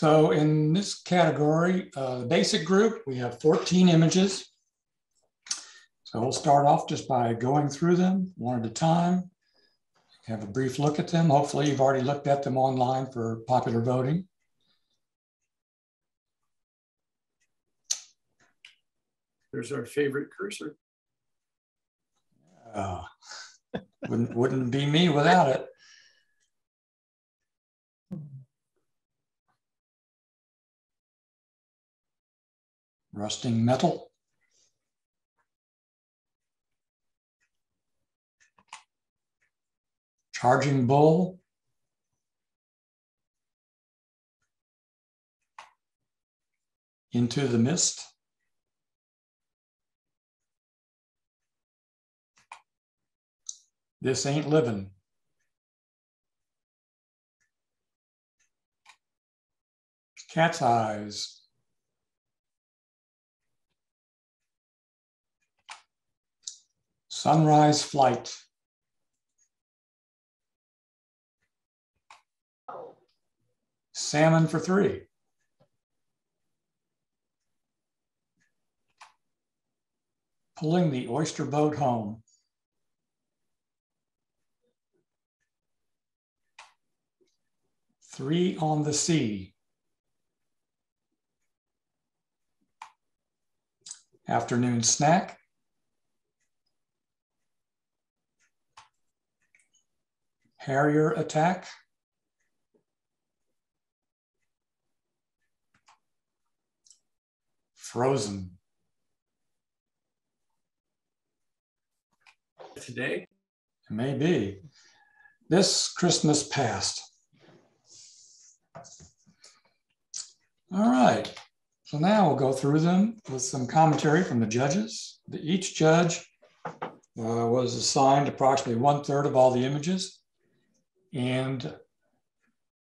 So in this category, the basic group, we have 14 images. So we'll start off just by going through them one at a time, have a brief look at them. Hopefully you've already looked at them online for popular voting. There's our favorite cursor. Wouldn't be me without it. Rusting metal. Charging bull. Into the mist. This ain't living. Cat's eyes. Sunrise flight. Salmon for 3. Pulling the oyster boat home. Three on the sea. Afternoon snack. Harrier attack. Frozen. Today? Maybe. This Christmas past. All right. So now we'll go through them with some commentary from the judges. Each judge was assigned approximately 1/3 of all the images. And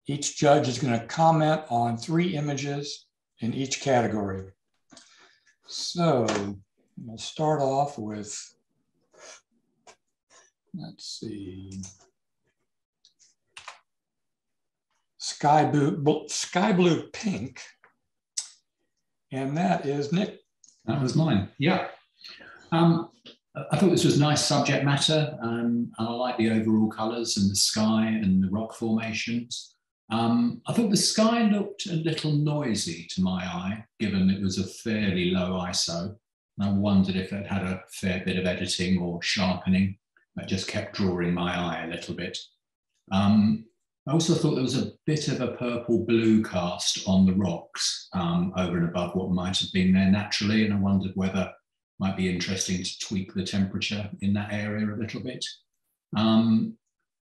each judge is going to comment on 3 images in each category. So we'll start off with, let's see, sky blue pink. And that is Nick. That was mine, yeah. I thought this was nice subject matter. I like the overall colours and the sky and the rock formations. I thought the sky looked a little noisy to my eye, given it was a fairly low ISO. I wondered if it had a fair bit of editing or sharpening that just kept drawing my eye a little bit. I also thought there was a bit of a purple-blue cast on the rocks over and above what might have been there naturally, and I wondered whether it might be interesting to tweak the temperature in that area a little bit. I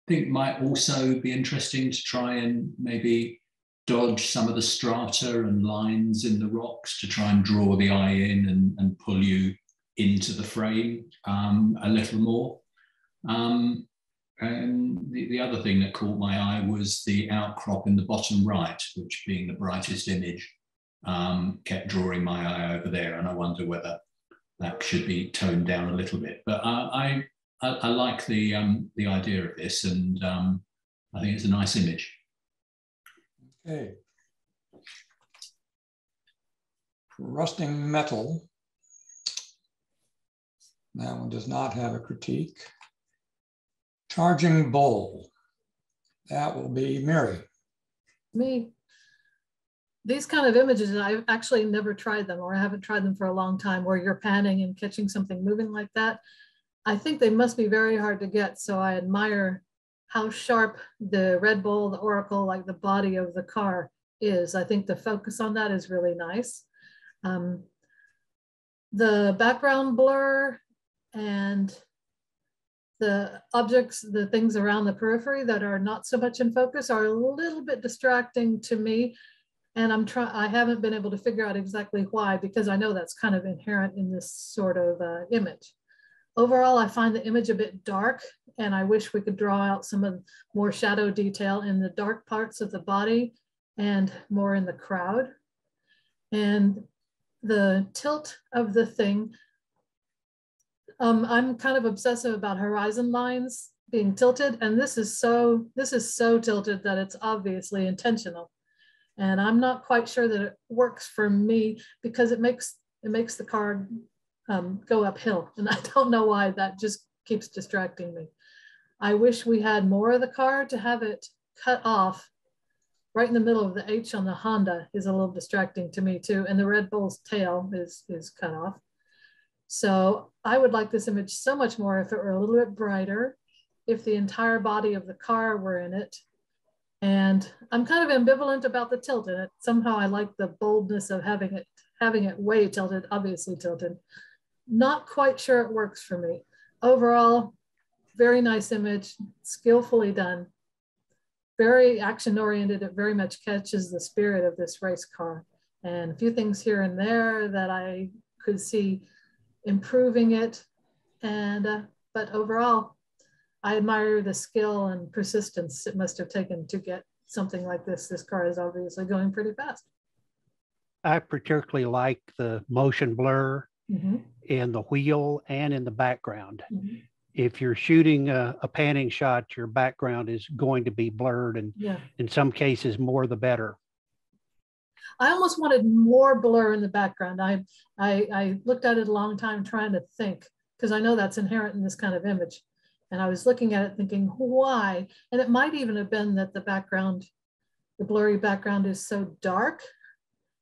think it might also be interesting to try and maybe dodge some of the strata and lines in the rocks to try and draw the eye in and pull you into the frame a little more. And the other thing that caught my eye was the outcrop in the bottom right, which being the brightest image, kept drawing my eye over there. And I wonder whether that should be toned down a little bit. But I like the idea of this, and I think it's a nice image. Okay. Rusting metal. That one does not have a critique. Charging bull. That will be Mary. Me. These kind of images, I've actually never tried them, or I haven't tried them for a long time, where you're panning and catching something moving like that. I think they must be very hard to get. So I admire how sharp the Red Bull, the Oracle, like the body of the car is. I think the focus on that is really nice. The background blur and the objects, the things around the periphery that are not so much in focus are a little bit distracting to me. And I haven't been able to figure out exactly why, because I know that's kind of inherent in this sort of image. Overall, I find the image a bit dark, and I wish we could draw out some of more shadow detail in the dark parts of the body and more in the crowd. And the tilt of the thing, I'm kind of obsessive about horizon lines being tilted, and this is so tilted that it's obviously intentional. And I'm not quite sure that it works for me because it makes the car go uphill. And I don't know why. That just keeps distracting me. I wish we had more of the car. To have it cut off right in the middle of the H on the Honda is a little distracting to me too. And the Red Bull's tail is cut off. So I would like this image so much more if it were a little bit brighter, if the entire body of the car were in it. And I'm kind of ambivalent about the tilt in it. Somehow I like the boldness of having it way tilted, obviously tilted. Not quite sure it works for me. Overall, very nice image, skillfully done, very action oriented. It very much catches the spirit of this race car. And a few things here and there that I could see improving it. And but overall, I admire the skill and persistence it must have taken to get something like this. This car is obviously going pretty fast. I particularly like the motion blur in the wheel and in the background. If you're shooting a panning shot, your background is going to be blurred, and in some cases, more the better. I almost wanted more blur in the background. I looked at it a long time trying to think, because I know that's inherent in this kind of image. And I was looking at it thinking, why? And it might even have been that the background, the blurry background is so dark.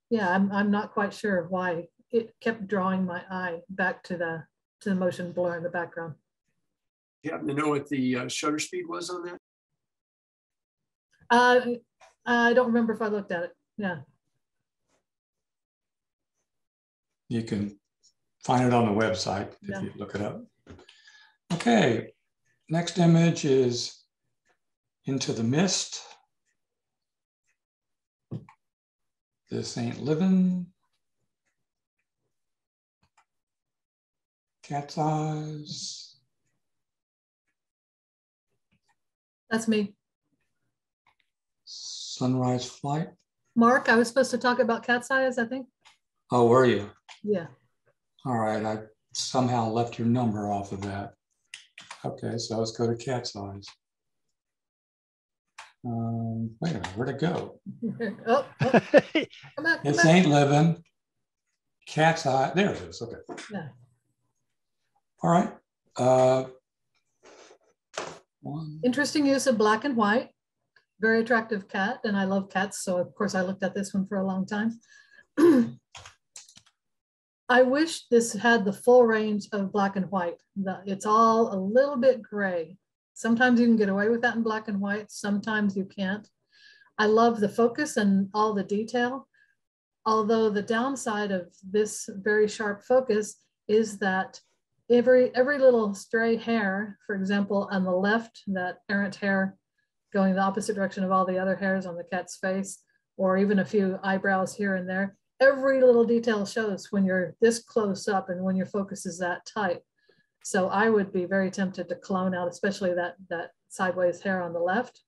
Yeah, I'm not quite sure why it kept drawing my eye back to the motion blur in the background. You happen to know what the shutter speed was on that? I don't remember if I looked at it. Yeah. You can find it on the website if you look it up. Okay, next image is Into the Mist. This Ain't Living. Cat's Eyes. That's me. Sunrise Flight. Mark, I was supposed to talk about Cat's Eyes, I think. Oh, were you? Yeah. All right, I somehow left your number off of that. Okay, so let's go to Cat's Eyes. Wait a minute, where'd it go? Oh. Come back. This Ain't Living. Cat's Eye. There it is. Okay. Yeah. All right. Interesting use of black and white. Very attractive cat, and I love cats, so of course I looked at this one for a long time. I wish this had the full range of black and white. It's all a little bit gray. Sometimes you can get away with that in black and white, sometimes you can't. I love the focus and all the detail, although the downside of this very sharp focus is that every little stray hair, for example, on the left, that errant hair going the opposite direction of all the other hairs on the cat's face, or even a few eyebrows here and there, every little detail shows when you're this close up and when your focus is that tight. So I would be very tempted to clone out, especially that sideways hair on the left.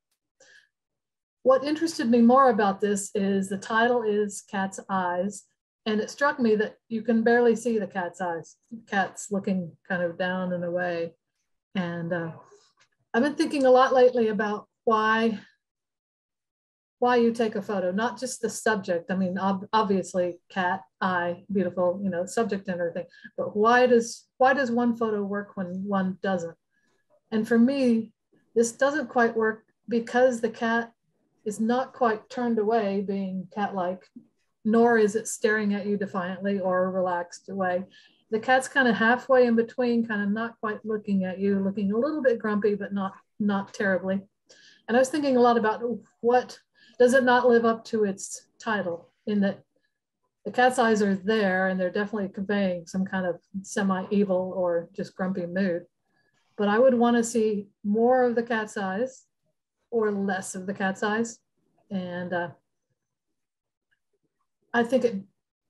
What interested me more about this is the title is Cat's Eyes. And it struck me that you can barely see the cat's eyes. The cat's looking kind of down and away. And I've been thinking a lot lately about why you take a photo, not just the subject. I mean, obviously cat, eye, beautiful, you know, subject and everything, but why does one photo work when one doesn't? And for me, this doesn't quite work because the cat is not quite turned away being cat-like, nor is it staring at you defiantly or relaxed away. The cat's kind of halfway in between, kind of not quite looking at you, looking a little bit grumpy, but not terribly. And I was thinking a lot about what does it not live up to its title, in that the cat's eyes are there and they're definitely conveying some kind of semi-evil or just grumpy mood. But I would want to see more of the cat's eyes or less of the cat's eyes. And I think it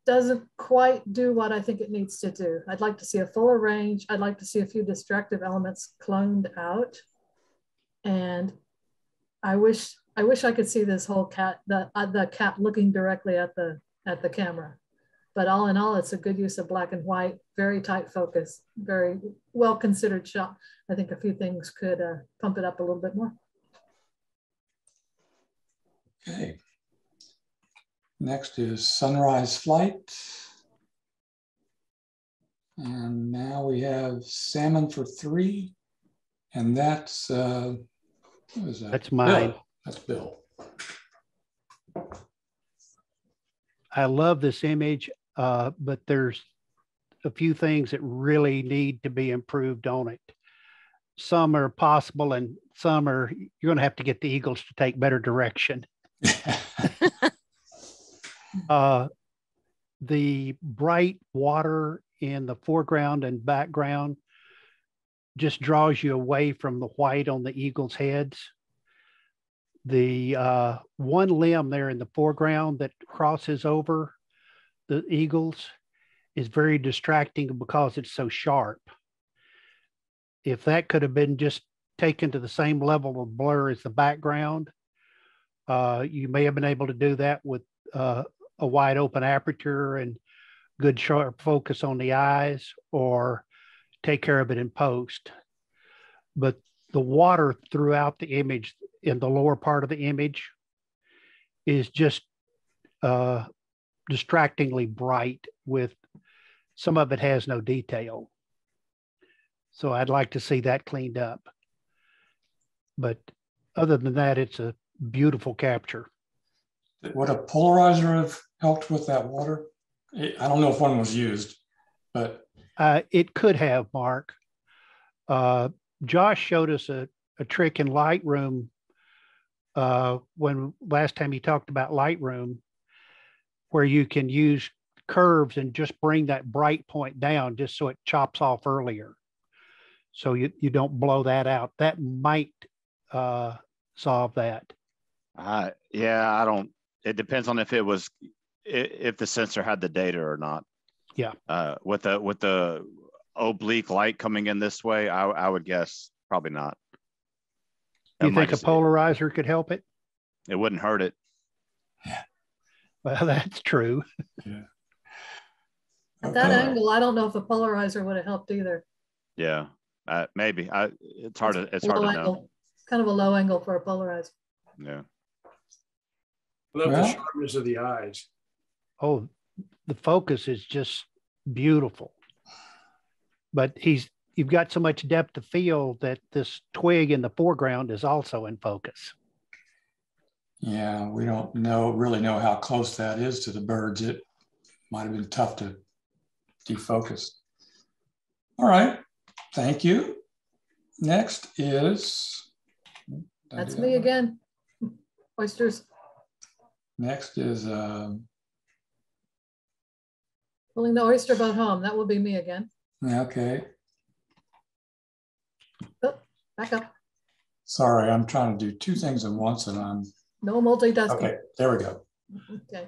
doesn't quite do what I think it needs to do. I'd like to see a fuller range. I'd like to see a few distractive elements cloned out. And I wish I could see this whole cat, the cat looking directly at the camera. But all in all, it's a good use of black and white, very tight focus, very well considered shot. I think a few things could pump it up a little bit more. Okay. Next is sunrise flight. And now we have salmon for 3. And that's, what is that? That's mine. Bill. That's Bill. I love this image, but there's a few things that really need to be improved on it. Some are possible and some are, you're going to have to get the eagles to take better direction. The bright water in the foreground and background just draws you away from the white on the eagles' heads. The one limb there in the foreground that crosses over the eagles is very distracting because it's so sharp. If that could have been just taken to the same level of blur as the background, you may have been able to do that with a wide open aperture and good sharp focus on the eyes, or take care of it in post. But the water throughout the image, in the lower part of the image, is just distractingly bright, with some of it has no detail. So I'd like to see that cleaned up. But other than that, it's a beautiful capture. Would a polarizer have helped with that water? I don't know if one was used, but. It could have, Mark. Josh showed us a trick in Lightroom when last time he talked about Lightroom, where you can use curves and just bring that bright point down just so it chops off earlier. So you don't blow that out. That might solve that. Yeah, I don't, it depends on if the sensor had the data or not. Yeah. With the oblique light coming in this way, I would guess probably not. You think a polarizer could help it? It wouldn't hurt it. Yeah. Well, that's true. Yeah. At that angle, I don't know if a polarizer would have helped either. Yeah, maybe. It's hard to know. Kind of a low angle for a polarizer. Yeah. Love the sharpness of the eyes. Oh, the focus is just beautiful. But you've got so much depth of field that this twig in the foreground is also in focus. Yeah, we don't really know how close that is to the birds. It might have been tough to defocus. All right, thank you. Next is... That's me again. Oysters. Next is... pulling the oyster boat home. That will be me again. Okay. Oh, back up. Sorry, I'm trying to do 2 things at once and I'm... No multitasking. Okay, there we go. Okay.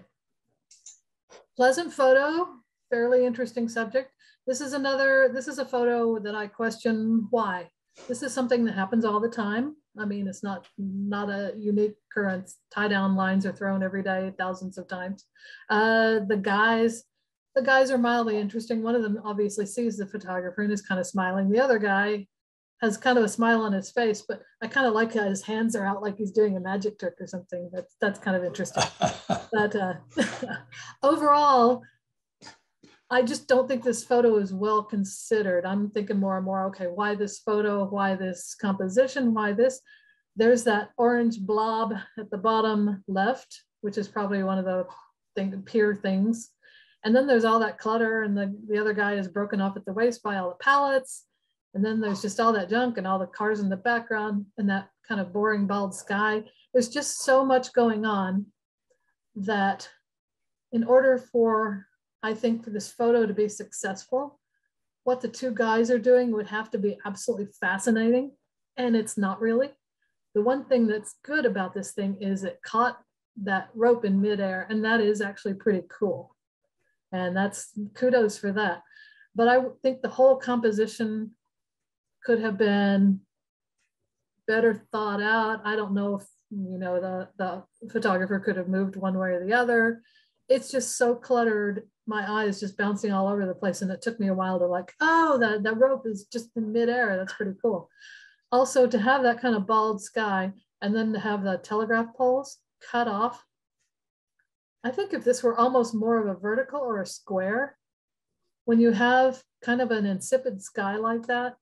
Pleasant photo, fairly interesting subject. This is a photo that I question why. This is something that happens all the time. I mean, it's not a unique occurrence. Tie down lines are thrown every day, thousands of times. The guys are mildly interesting. One of them obviously sees the photographer and is kind of smiling. The other guy has kind of a smile on his face, but I kind of like how his hands are out like he's doing a magic trick or something. That's kind of interesting. But overall, I just don't think this photo is well considered. I'm thinking more and more, okay, why this photo? Why this composition? Why this? There's that orange blob at the bottom left, which is probably one of the pier things. And then there's all that clutter, and the other guy is broken off at the waist by all the pallets. And then there's just all that junk and all the cars in the background and that kind of boring bald sky. There's just so much going on that in order for, I think, for this photo to be successful, what the 2 guys are doing would have to be absolutely fascinating. And it's not really. The one thing that's good about this thing is it caught that rope in midair, and that is actually pretty cool. And that's kudos for that. But I think the whole composition could have been better thought out. I don't know if, the photographer could have moved one way or the other. It's just so cluttered. My eyes just bouncing all over the place. And it took me a while to that rope is just in midair. That's pretty cool. Also, to have that kind of bald sky and then to have the telegraph poles cut off, I think if this were almost more of a vertical or a square, when you have kind of an insipid sky like that,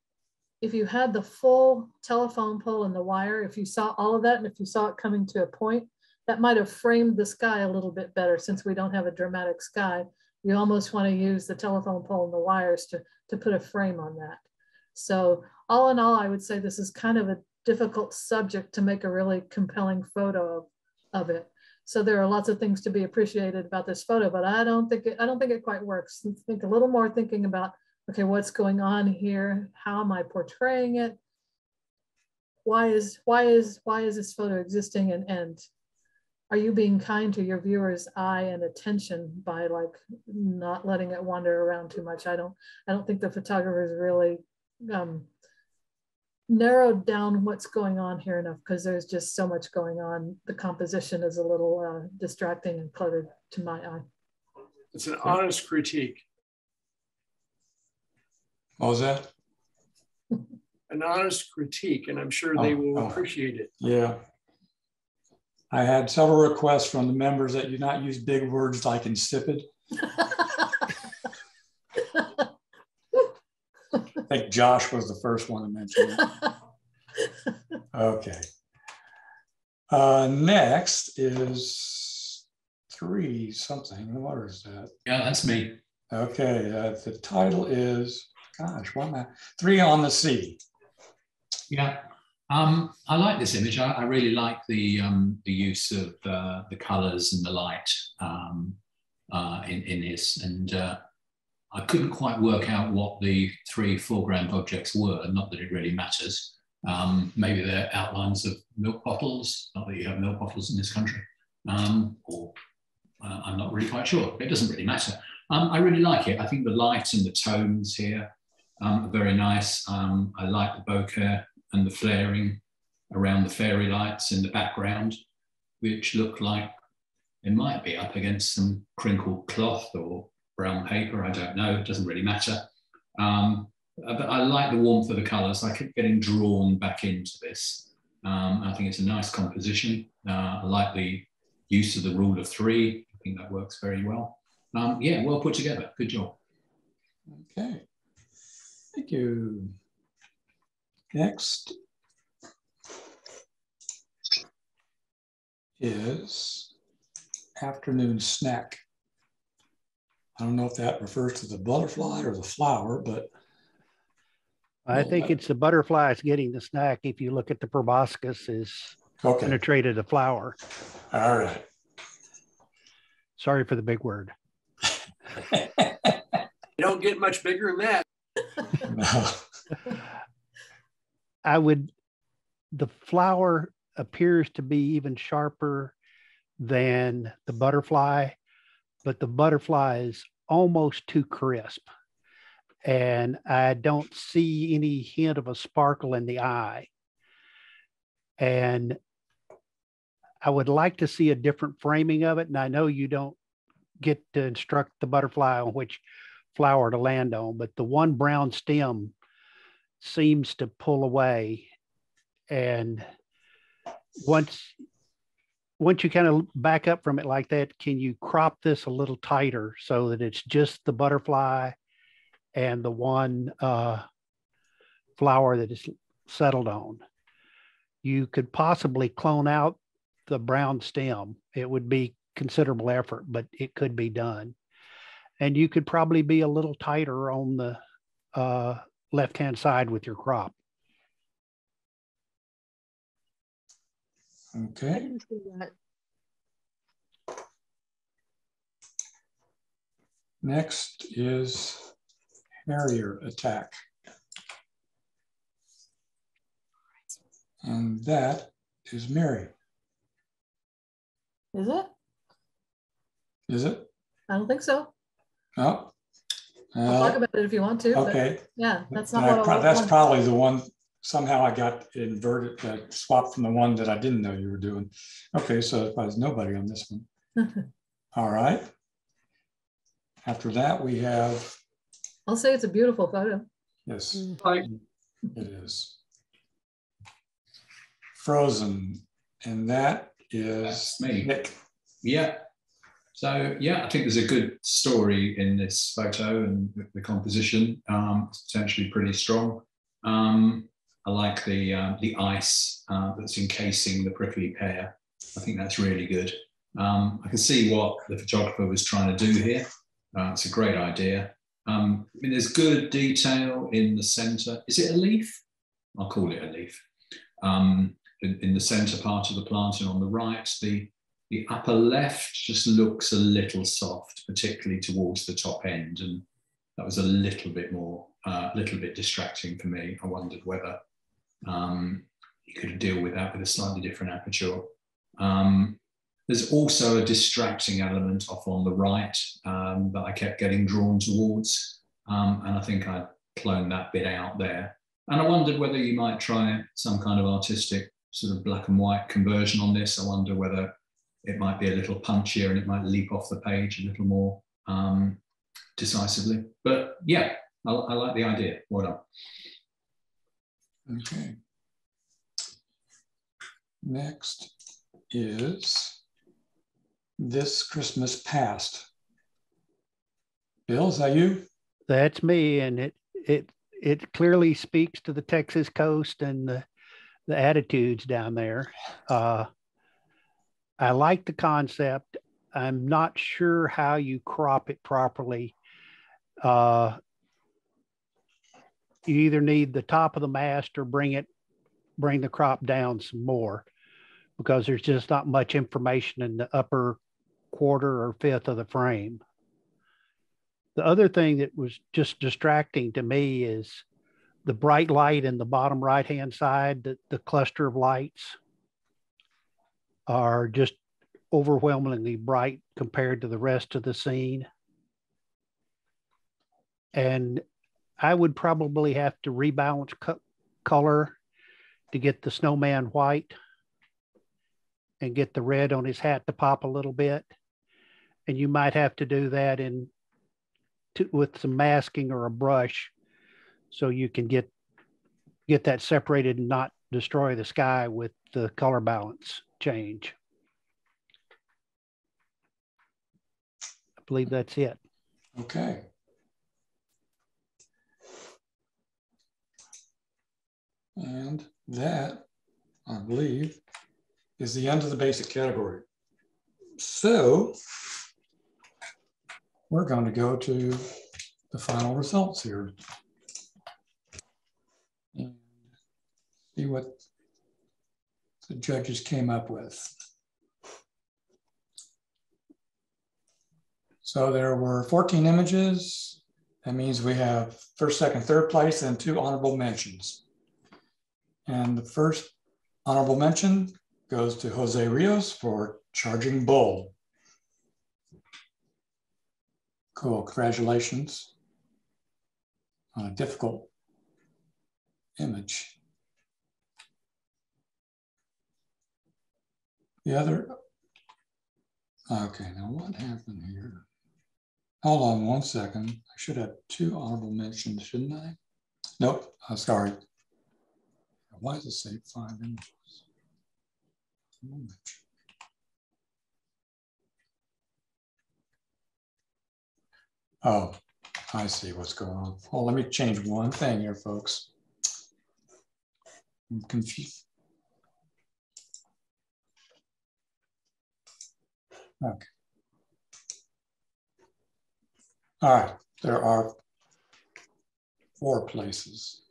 if you had the full telephone pole and the wire, if you saw all of that, and if you saw it coming to a point, that might have framed the sky a little bit better. Since we don't have a dramatic sky, you almost want to use the telephone pole and the wires to put a frame on that. So all in all, I would say this is kind of a difficult subject to make a really compelling photo of it. So there are lots of things to be appreciated about this photo, but I don't think it quite works. Think a little more thinking about, okay, what's going on here? How am I portraying it? Why is this photo existing? And are you being kind to your viewer's eye and attention by like not letting it wander around too much? I don't think the photographers really narrowed down what's going on here enough, because there's just so much going on. The composition is a little distracting and cluttered to my eye. It's an honest critique. What was that? An honest critique, and I'm sure they will appreciate it. Yeah. I had several requests from the members that you not use big words like insipid. I think Josh was the first one to mention it. Okay. Next is 3 something. What is that? Yeah, that's me. Okay. The title is, gosh, what am I? 3 on the Sea. Yeah. I like this image. I really like the use of the colors and the light in this. And I couldn't quite work out what the 3 foreground objects were, not that it really matters. Maybe they're outlines of milk bottles, not that you have milk bottles in this country, or I'm not really quite sure. It doesn't really matter. I really like it. I think the light and the tones here are very nice. I like the bokeh and the flaring around the fairy lights in the background, which look like it might be up against some crinkled cloth or brown paper. I don't know, it doesn't really matter. But I like the warmth of the colors. I keep getting drawn back into this. I think it's a nice composition. I like the use of the rule of 3. I think that works very well. Yeah, well put together, good job. Okay, thank you. Next is afternoon snack. I don't know if that refers to the butterfly or the flower, but I think it's the butterflies getting the snack. If you look at the proboscis, is penetrated the flower. All right. Sorry for the big word. You don't get much bigger than that. No. The flower appears to be even sharper than the butterfly, but the butterfly is almost too crisp. And I don't see any hint of a sparkle in the eye. And I would like to see a different framing of it. And I know you don't get to instruct the butterfly on which flower to land on, but the one brown stem seems to pull away. And once you kind of back up from it like that, can you crop this a little tighter so that it's just the butterfly and the one flower that is settled on? You could possibly clone out the brown stem. It would be considerable effort, but it could be done. And you could probably be a little tighter on the left-hand side with your crop. Okay. I can see that. Next is Harrier attack. And that is Mary. Is it? Is it? I don't think so. No. I'll talk about it if you want to. Okay. But yeah, that's not what that's probably the one. Somehow I got inverted, swapped from the one that I didn't know you were doing. Okay, so there's nobody on this one. All right. After that, we have. I'll say it's a beautiful photo. Yes, Like, it is. Frozen, and that is me. Nick. Yeah. So yeah, I think there's a good story in this photo, and the composition is potentially pretty strong. I like the ice that's encasing the prickly pear. I think that's really good. I can see what the photographer was trying to do here. It's a great idea. I mean, there's good detail in the center. Is it a leaf? I'll call it a leaf. In the center part of the plant, and on the right, the upper left just looks a little soft, particularly towards the top end. And that was a little bit distracting for me. I wondered whether you could deal with that with a slightly different aperture. There's also a distracting element off on the right that I kept getting drawn towards. And I think I cloned that bit out there. And I wondered whether you might try some kind of artistic sort of black and white conversion on this. I wonder whether it might be a little punchier and it might leap off the page a little more decisively. But yeah, I like the idea. Well done. Okay. Next is This Christmas Past. Bill, is that you? That's me, and it clearly speaks to the Texas coast and the attitudes down there. I like the concept. I'm not sure how you crop it properly. You either need the top of the mast or bring the crop down some more, because there's just not much information in the upper quarter or fifth of the frame. The other thing that was just distracting to me is the bright light in the bottom right-hand side. The cluster of lights are just overwhelmingly bright compared to the rest of the scene. And I would probably have to rebalance color to get the snowman white and get the red on his hat to pop a little bit. And you might have to do that with some masking or a brush, so you can get that separated and not destroy the sky with the color balance change. I believe that's it. Okay. And that, I believe, is the end of the basic category. So we're going to go to the final results here and see what the judges came up with. So there were 14 images. That means we have first, second, third place, and 2 honorable mentions. And the first honorable mention goes to Jose Rios for Charging Bull. Cool, congratulations on a difficult image. The other, okay, now what happened here? Hold on one second. I should have 2 honorable mentions, shouldn't I? Nope, I'm sorry. Why does it say 5 images? Oh, I see what's going on. Oh, let me change one thing here, folks. I'm confused. Okay. All right, there are 4 places.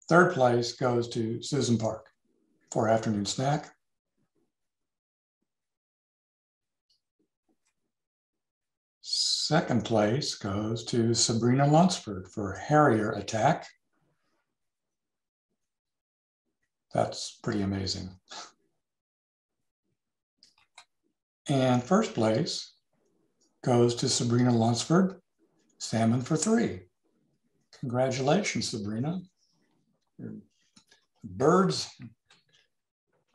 Third place goes to Susan Park for Afternoon Snack. Second place goes to Sabrina Lunsford for Harrier Attack. That's pretty amazing. And first place goes to Sabrina Lunsford, Salmon for 3. Congratulations, Sabrina. Your birds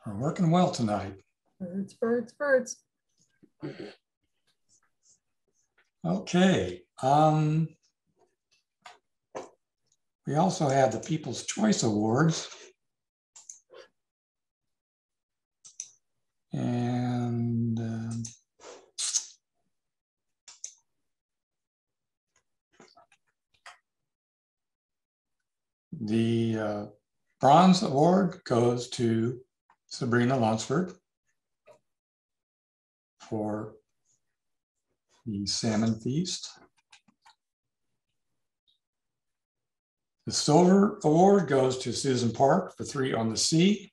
are working well tonight. Birds, birds, birds. Okay. We also have the People's Choice Awards. The bronze award goes to Sabrina Lunsford for the salmon feast. The silver award goes to Susan Park for 3 on the Sea.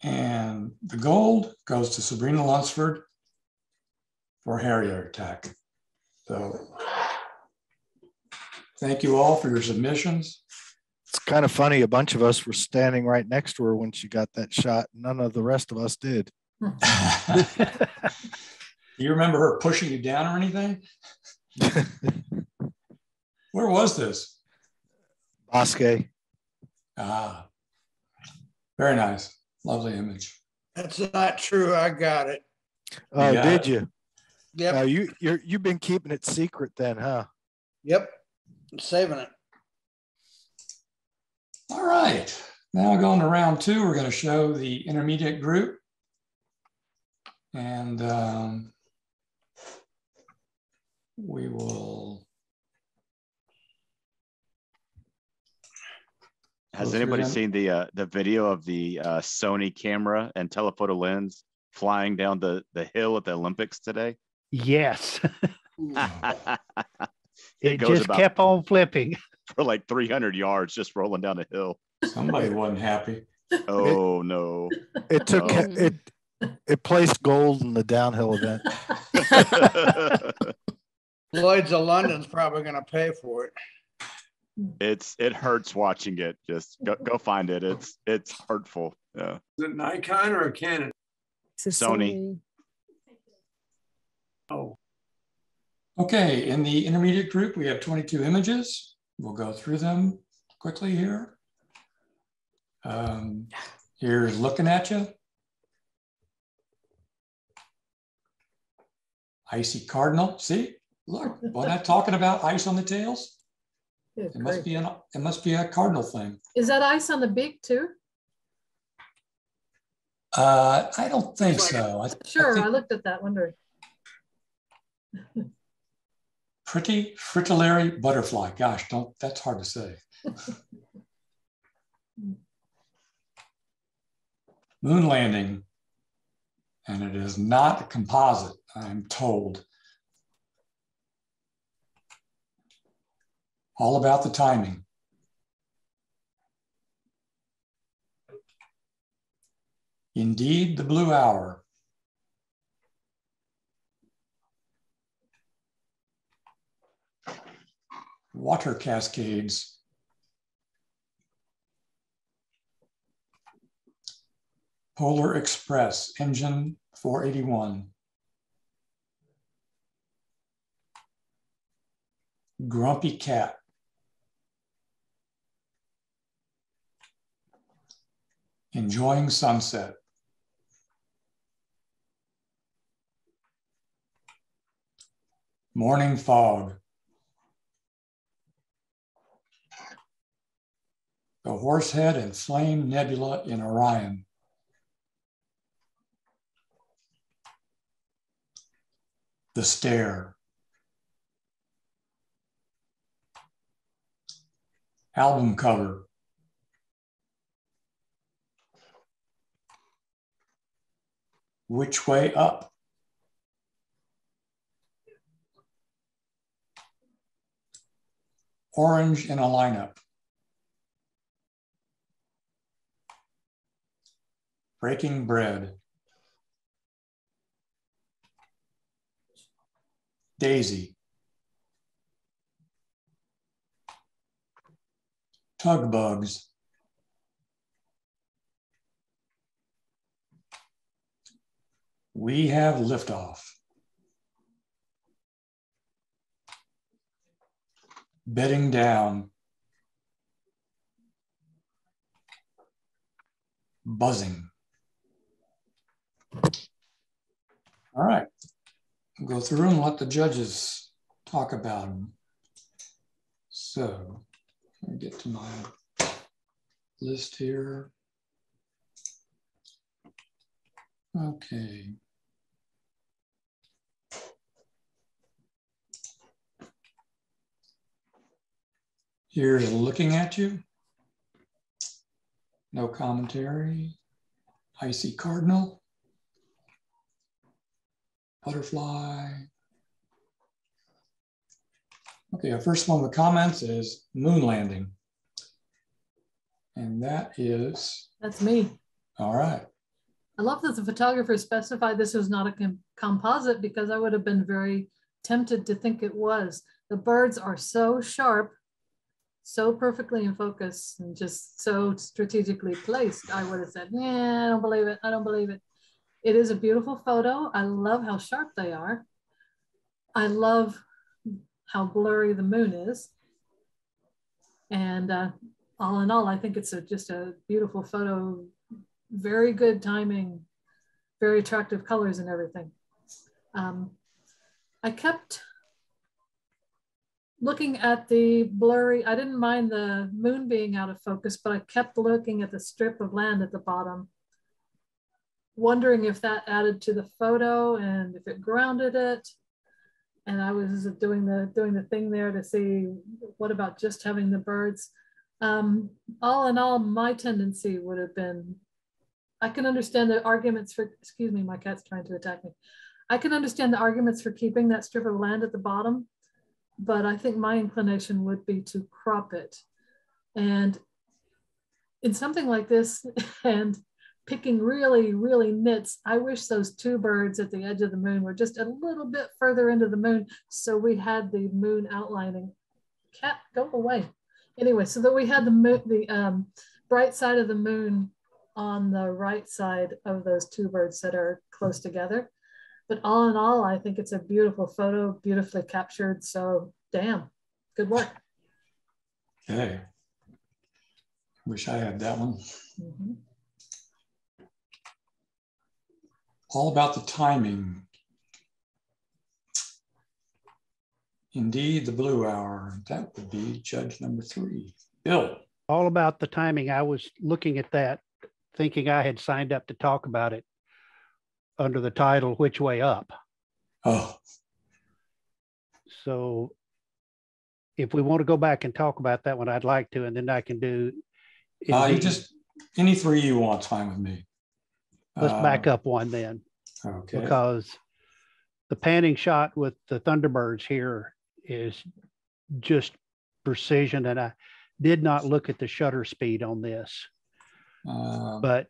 And the gold goes to Sabrina Lunsford for Harrier attack. So thank you all for your submissions. It's kind of funny. A bunch of us were standing right next to her when she got that shot. None of the rest of us did. Do you remember her pushing you down or anything? Where was this? Bosque. Ah, very nice. Lovely image. That's not true. I got it. Oh, got did it. you? Yep. You've been keeping it secret then, huh? Yep. I'm saving it. All right. Now going to round 2, we're going to show the intermediate group. And we will. Has anybody seen the video of the Sony camera and telephoto lens flying down the hill at the Olympics today? Yes. It It goes just about kept on flipping. for like 300 yards, just rolling down the hill. Somebody wasn't happy. Oh no! It took Oh. it placed gold in the downhill event. Lloyd's of London's probably going to pay for it. It hurts watching it. Just go find it. It's hurtful. Yeah. Is it Nikon or a Canon? Sony. Oh, Okay, in the intermediate group, we have 22 images. We'll go through them quickly here. Here's looking at you. Icy cardinal. See, look, wasn't I talking about ice on the tails? It must be a cardinal thing. Is that ice on the beak too? I don't think so. Sure, I think looked at that wondering. pretty fritillary butterfly. Gosh, that's hard to say. Moon landing. And it is not a composite, I'm told. All about the timing. Indeed, the blue hour. Water cascades. Polar Express, engine 481. Grumpy cat. Enjoying sunset. Morning fog. The Horsehead and Flame Nebula in Orion. The Stare. Album cover. Which Way Up? Orange in a Lineup. Breaking Bread. Daisy. Tug Bugs. We Have Liftoff. Bedding Down. Buzzing. All right. We'll go through and let the judges talk about them. So, let me get to my list here. Okay. Here's looking at you. No commentary. Icy cardinal. Butterfly. Okay, our first one with comments is moon landing. And that is? That's me. All right. I love that the photographer specified this was not a composite, because I would have been very tempted to think it was. The birds are so sharp, so perfectly in focus, and just so strategically placed. I would have said, yeah, I don't believe it. I don't believe it. It is a beautiful photo. I love how sharp they are. I love how blurry the moon is. And all in all, I think it's just a beautiful photo. Very good timing, very attractive colors and everything. I kept looking at the blurry, I didn't mind the moon being out of focus, but I kept looking at the strip of land at the bottom, wondering if that added to the photo and if it grounded it. And I was doing the thing there to see, what about just having the birds? All in all, my tendency would have been, I can understand the arguments for, excuse me, my cat's trying to attack me. I can understand the arguments for keeping that strip of land at the bottom, but I think my inclination would be to crop it. And in something like this, and picking really, really nits, I wish those two birds at the edge of the moon were just a little bit further into the moon, so we had the moon outlining. Cat, go away. Anyway, so that we had the moon, the bright side of the moon on the right side of those two birds that are close together. But all in all, I think it's a beautiful photo, beautifully captured. So damn, good work. Okay. Wish I had that one. Mm-hmm. All about the timing. Indeed, the blue hour. That would be judge number 3. Bill. All about the timing. I was looking at that, thinking I had signed up to talk about it under the title, Which Way Up? Oh. So if we want to go back and talk about that one, I'd like to, and then I can do. You just, any 3 you want, fine with me. Let's back up one then. Okay. Because the panning shot with the Thunderbirds here is just precision, and I did not look at the shutter speed on this, but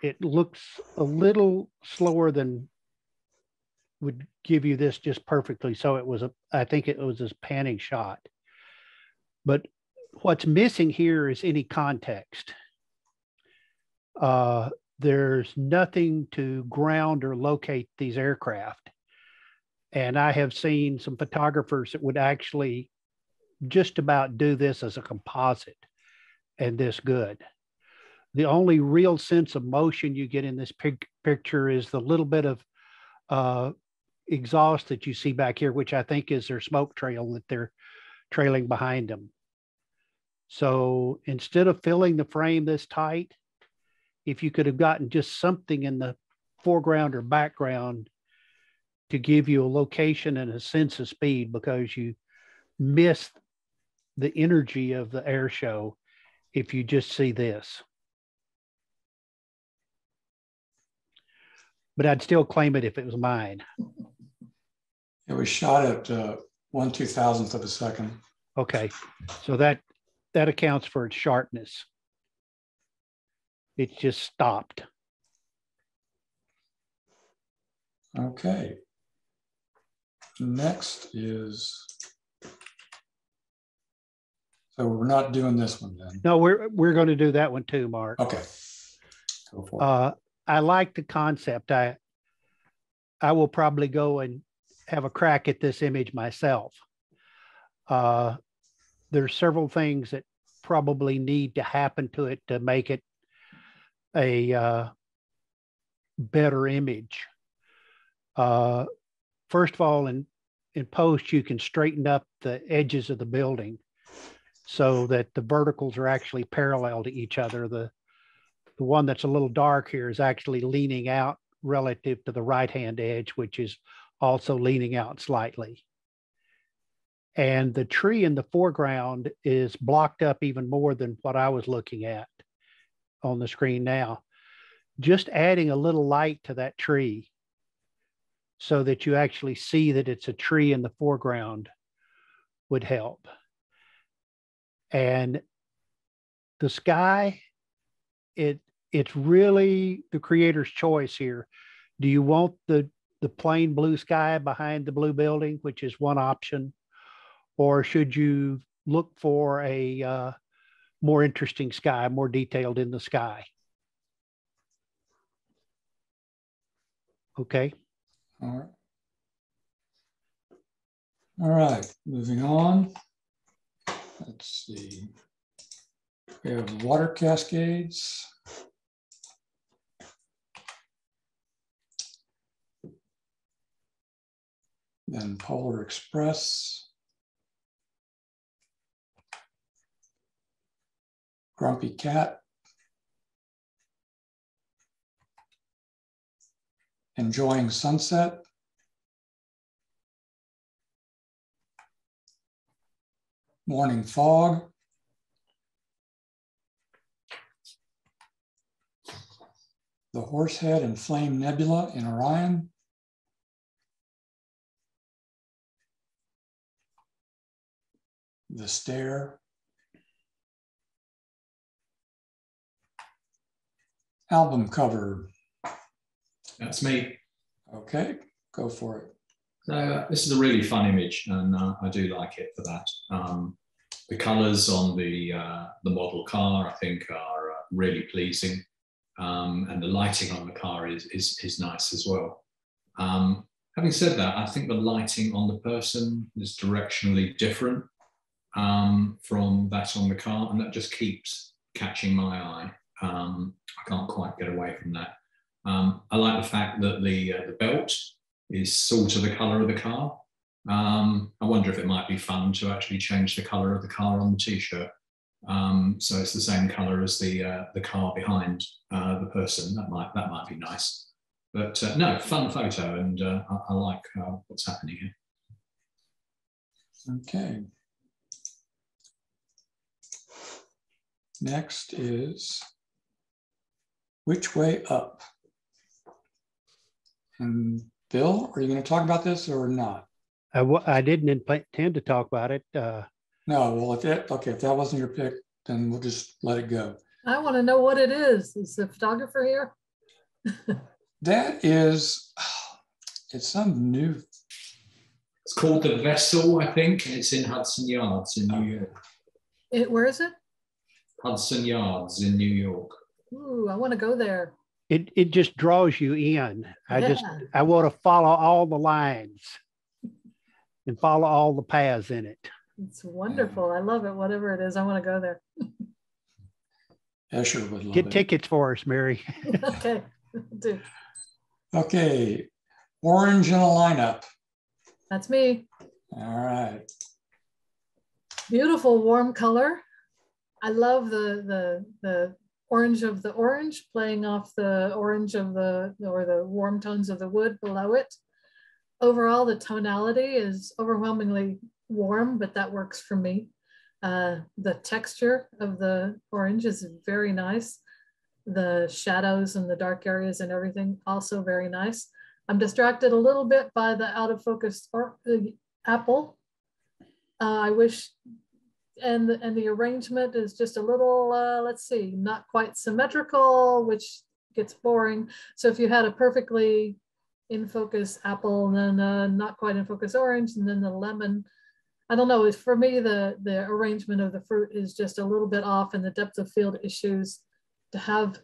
it looks a little slower than would give you this just perfectly. So it was I think it was this panning shot. But what's missing here is any context. There's nothing to ground or locate these aircraft. And I have seen some photographers that would actually just about do this as a composite and this good. The only real sense of motion you get in this picture is the little bit of exhaust that you see back here, which I think is their smoke trail that they're trailing behind them. So instead of filling the frame this tight, if you could have gotten just something in the foreground or background to give you a location and a sense of speed, because you miss the energy of the air show if you just see this. But I'd still claim it if it was mine. It was shot at 1/2000th of a second. Okay, so that accounts for its sharpness. It just stopped. Okay. Next is, so we're not doing this one then. No, we're going to do that one too, Mark. Okay. Go for it. I like the concept. I will probably go and have a crack at this image myself. There's several things that probably need to happen to it to make it a better image. First of all, in post, you can straighten up the edges of the building so that the verticals are actually parallel to each other. The one that's a little dark here is actually leaning out relative to the right-hand edge, which is also leaning out slightly. And the tree in the foreground is blocked up even more than what I was looking at on the screen now. Just adding a little light to that tree so that you actually see that it's a tree in the foreground would help. And the sky, it's really the creator's choice here. Do you want the plain blue sky behind the blue building, which is one option, or should you look for a more interesting sky, more detailed in the sky? Okay. All right. All right, moving on. Let's see. We have water cascades. Then Polar Express. Grumpy Cat. Enjoying Sunset. Morning Fog. The Horsehead and Flame Nebula in Orion. The Stare. Album cover. That's me. Okay, go for it. So this is a really fun image, and I do like it for that. The colours on the model car, I think, are really pleasing, and the lighting on the car is nice as well. Having said that, I think the lighting on the person is directionally different from that on the car, and that just keeps catching my eye. I can't quite get away from that. I like the fact that the belt is sort of the colour of the car. I wonder if it might be fun to actually change the colour of the car on the t-shirt. So it's the same colour as the car behind the person. That might be nice. But no, fun photo, and I like what's happening here. Okay. Next is Which Way Up? And Bill, are you going to talk about this or not? I didn't intend to talk about it. No, well, if that wasn't your pick, then we'll just let it go. I want to know what it is. Is the photographer here? That is, it's some new. It's called The Vessel, I think, and it's in Hudson Yards in New York. Where is it? Hudson Yards in New York. Ooh, I want to go there. It just draws you in. I want to follow all the lines and follow all the paths in it. It's wonderful. I love it. Whatever it is, I want to go there. Escher would love Get it. tickets for us, Mary. Okay. Do. Okay. Orange in a lineup. That's me. All right. Beautiful warm color. I love the orange of the orange playing off the orange of the warm tones of the wood below it. Overall, the tonality is overwhelmingly warm, but that works for me. The texture of the orange is very nice. The shadows and the dark areas and everything also very nice. I'm distracted a little bit by the out of focus apple. I wish, and the arrangement is just a little, let's see, not quite symmetrical, which gets boring. So if you had a perfectly in focus apple, and then not quite in focus orange, and then the lemon, I don't know, for me, the arrangement of the fruit is just a little bit off, and the depth of field issues. To have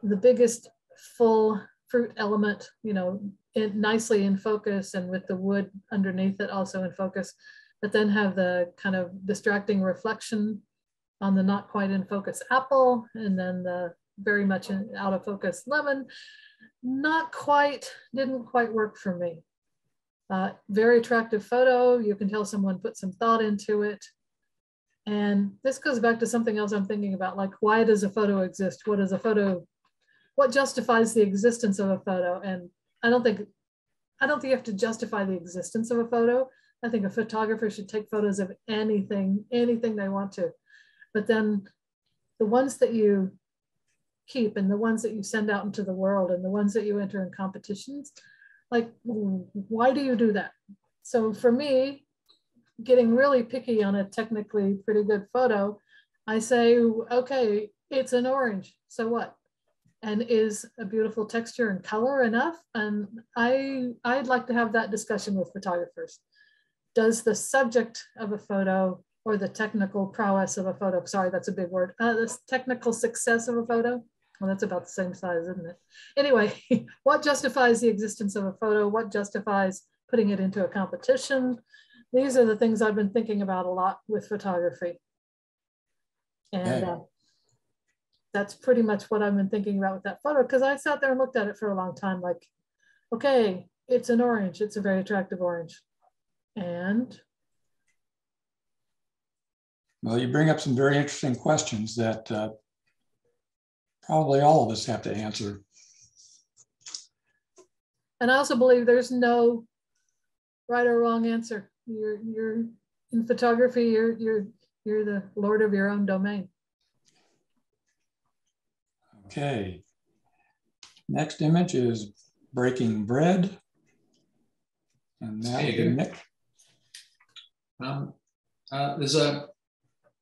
the biggest full fruit element, you know, nicely in focus and with the wood underneath it also in focus, but then have the kind of distracting reflection on the not quite in focus apple, and then the very much out of focus lemon, didn't quite work for me. Very attractive photo. You can tell someone put some thought into it. And this goes back to something else I'm thinking about, like, why does a photo exist? What justifies the existence of a photo? And I don't think you have to justify the existence of a photo. I think a photographer should take photos of anything they want to. But then the ones that you keep and the ones that you send out into the world and the ones that you enter in competitions, like, why do you do that? So for me, getting really picky on a technically pretty good photo, I say, okay, it's an orange, so what? And is a beautiful texture and color enough? And I'd like to have that discussion with photographers. Does the subject of a photo or the technical prowess of a photo, sorry, that's a big word, the technical success of a photo, well, that's about the same size, isn't it? Anyway, what justifies the existence of a photo? What justifies putting it into a competition? These are the things I've been thinking about a lot with photography. And that's pretty much what I've been thinking about with that photo, because I sat there and looked at it for a long time, like, okay, it's an orange. It's a very attractive orange. And? Well, you bring up some very interesting questions that probably all of us have to answer. And I also believe there's no right or wrong answer. You're in photography, you're the lord of your own domain. Okay. Next image is breaking bread. And now Nick. There's a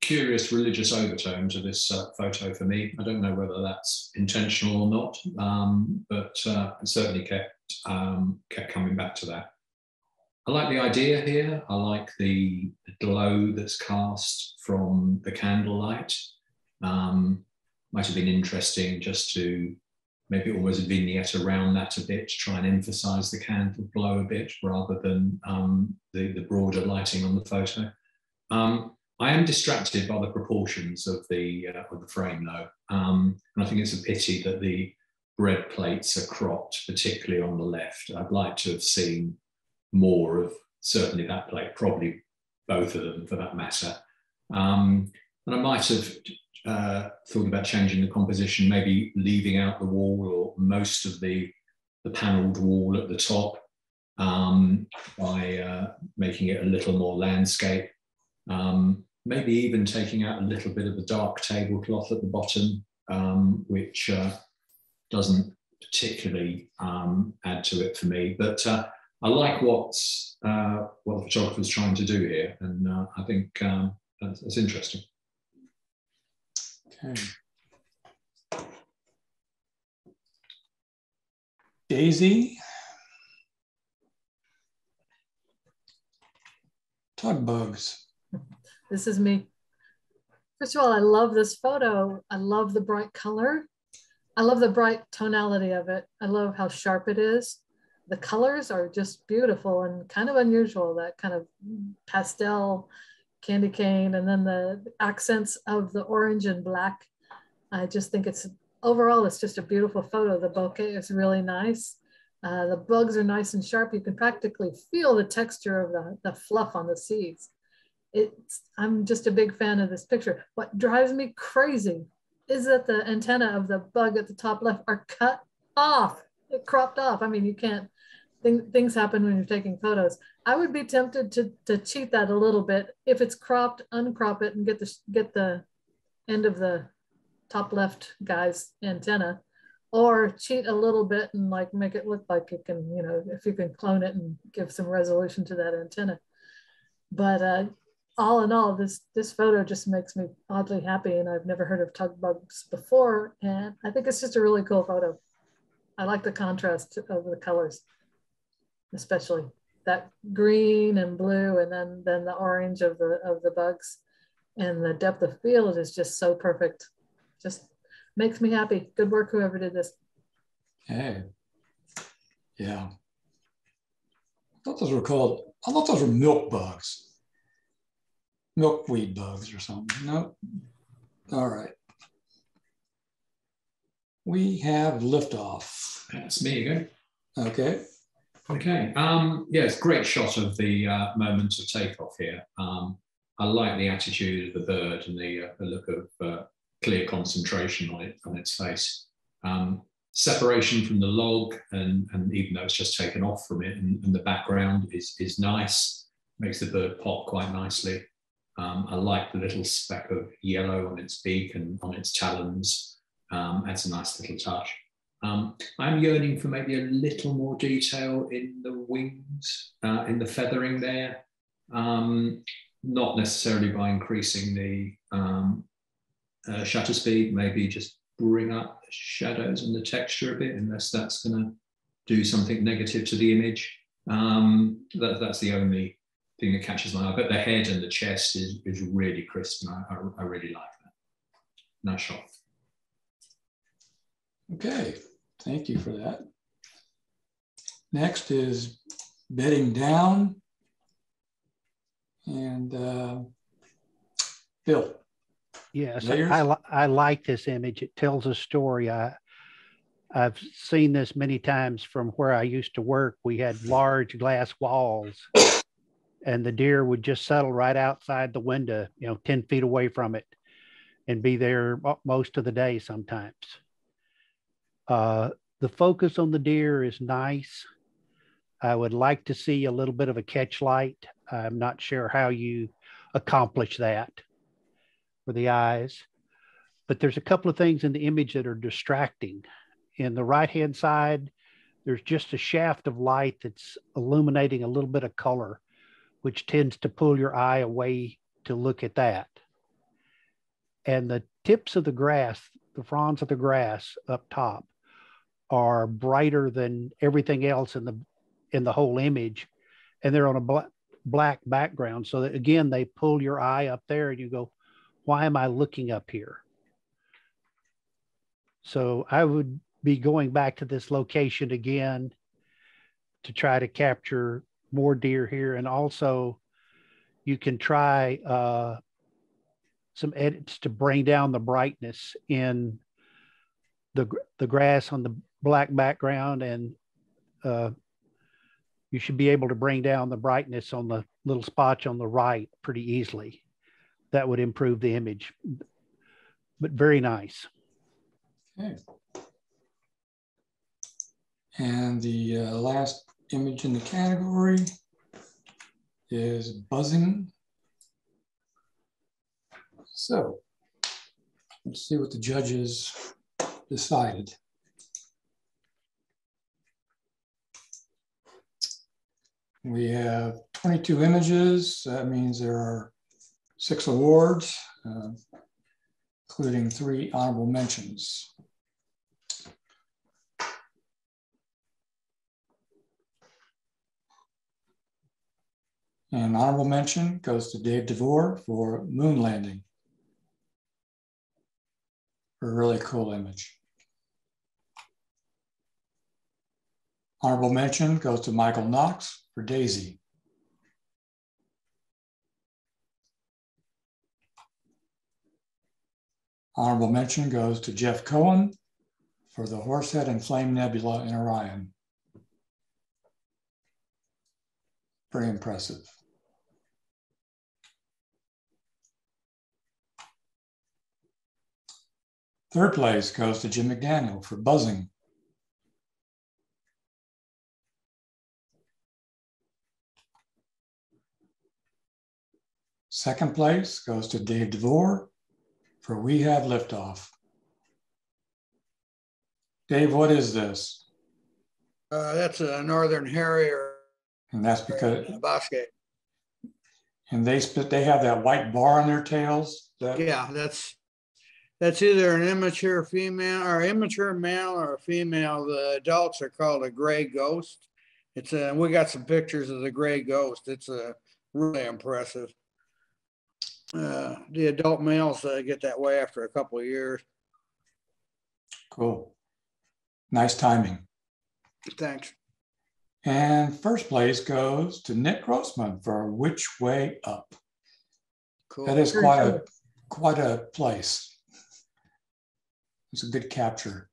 curious religious overtone to this photo for me. I don't know whether that's intentional or not, but it certainly kept coming back to that. I like the idea here. I like the glow that's cast from the candlelight. Might have been interesting just to maybe almost vignette around that a bit to try and emphasize the candle glow a bit rather than the broader lighting on the photo. I am distracted by the proportions of the frame though. And I think it's a pity that the bread plates are cropped, particularly on the left. I'd like to have seen more of certainly that plate, probably both of them for that matter. And I might have thought about changing the composition, maybe leaving out the wall or most of the panelled wall at the top by making it a little more landscape. Maybe even taking out a little bit of the dark tablecloth at the bottom, which doesn't particularly add to it for me. But I like what the photographer's trying to do here, and I think that's interesting. Okay. Daisy. Tug bugs. This is me. First of all, I love this photo. I love the bright color. I love the bright tonality of it. I love how sharp it is. The colors are just beautiful and kind of unusual, that kind of pastel candy cane, and then the accents of the orange and black. I just think overall, it's just a beautiful photo. The bouquet is really nice. The bugs are nice and sharp. You can practically feel the texture of the fluff on the seeds. I'm just a big fan of this picture. What drives me crazy is that the antenna of the bug at the top left are cut off, cropped off. I mean, you can't, things happen when you're taking photos. I would be tempted to cheat that a little bit. If it's cropped, uncrop it and get the end of the top left guy's antenna, or cheat a little bit and like make it look like it can, if you can clone it and give some resolution to that antenna. But all in all, this photo just makes me oddly happy, and I've never heard of tug bugs before, and I think it's just a really cool photo. I like the contrast of the colors, especially that green and blue, and then the orange of the bugs, and the depth of field is just so perfect. Just makes me happy. Good work, whoever did this. Hey, yeah. I thought those were milk bugs. Milkweed bugs or something. Nope. All right. We have liftoff. That's me again. Okay. Okay. Yeah, it's a great shot of the moment of takeoff here. I like the attitude of the bird and the look of clear concentration on its face. Separation from the log, and even though it's just taken off from it, and the background is nice. makes the bird pop quite nicely. I like the little speck of yellow on its beak and on its talons. Adds a nice little touch. I'm yearning for maybe a little more detail in the wings, in the feathering there. Not necessarily by increasing the shutter speed, maybe just bring up the shadows and the texture a bit, unless that's going to do something negative to the image. That's the only thing that catches my eye. But the head and the chest is really crisp, and I really like that. Nice shot. Okay, thank you for that. Next is bedding down. And Bill. Yes, I like this image. It tells a story. I've seen this many times from where I used to work. We had large glass walls, and the deer would just settle right outside the window, 10 feet away from it, and be there most of the day sometimes. The focus on the deer is nice. I would like to see a little bit of a catch light. I'm not sure how you accomplish that for the eyes, but there's a couple of things in the image that are distracting. In the right-hand side, there's just a shaft of light that's illuminating a little bit of color, which tends to pull your eye away to look at that. And the tips of the grass, the fronds of the grass up top, are brighter than everything else in the whole image, and they're on a black background. So that, again, they pull your eye up there and you go, why am I looking up here? So I would be going back to this location again to try to capture more deer here. And also you can try some edits to bring down the brightness in the grass on the black background, and you should be able to bring down the brightness on the little spots on the right pretty easily. That would improve the image, but very nice. Okay. And the last image in the category is buzzing. So let's see what the judges decided. We have 22 images. That means there are 6 awards, including 3 honorable mentions. And honorable mention goes to Dave DeVore for Moon Landing. A really cool image. Honorable mention goes to Michael Knox for Daisy. Honorable mention goes to Jeff Cohen for the Horsehead and Flame Nebula in Orion. Very impressive. Third place goes to Jim McDaniel for Buzzing. Second place goes to Dave DeVore for We Have Liftoff. Dave, what is this? That's a Northern Harrier. And that's because Bosque. And they have that white bar on their tails. Yeah, that's either an immature female or immature male or a female. The adults are called a gray ghost. We got some pictures of the gray ghost. It's really impressive. The adult males get that way after a couple of years. Cool. Nice timing. Thanks. And first place goes to Nick Grossman for Which Way Up. Cool. That is quite a place. It's a good capture.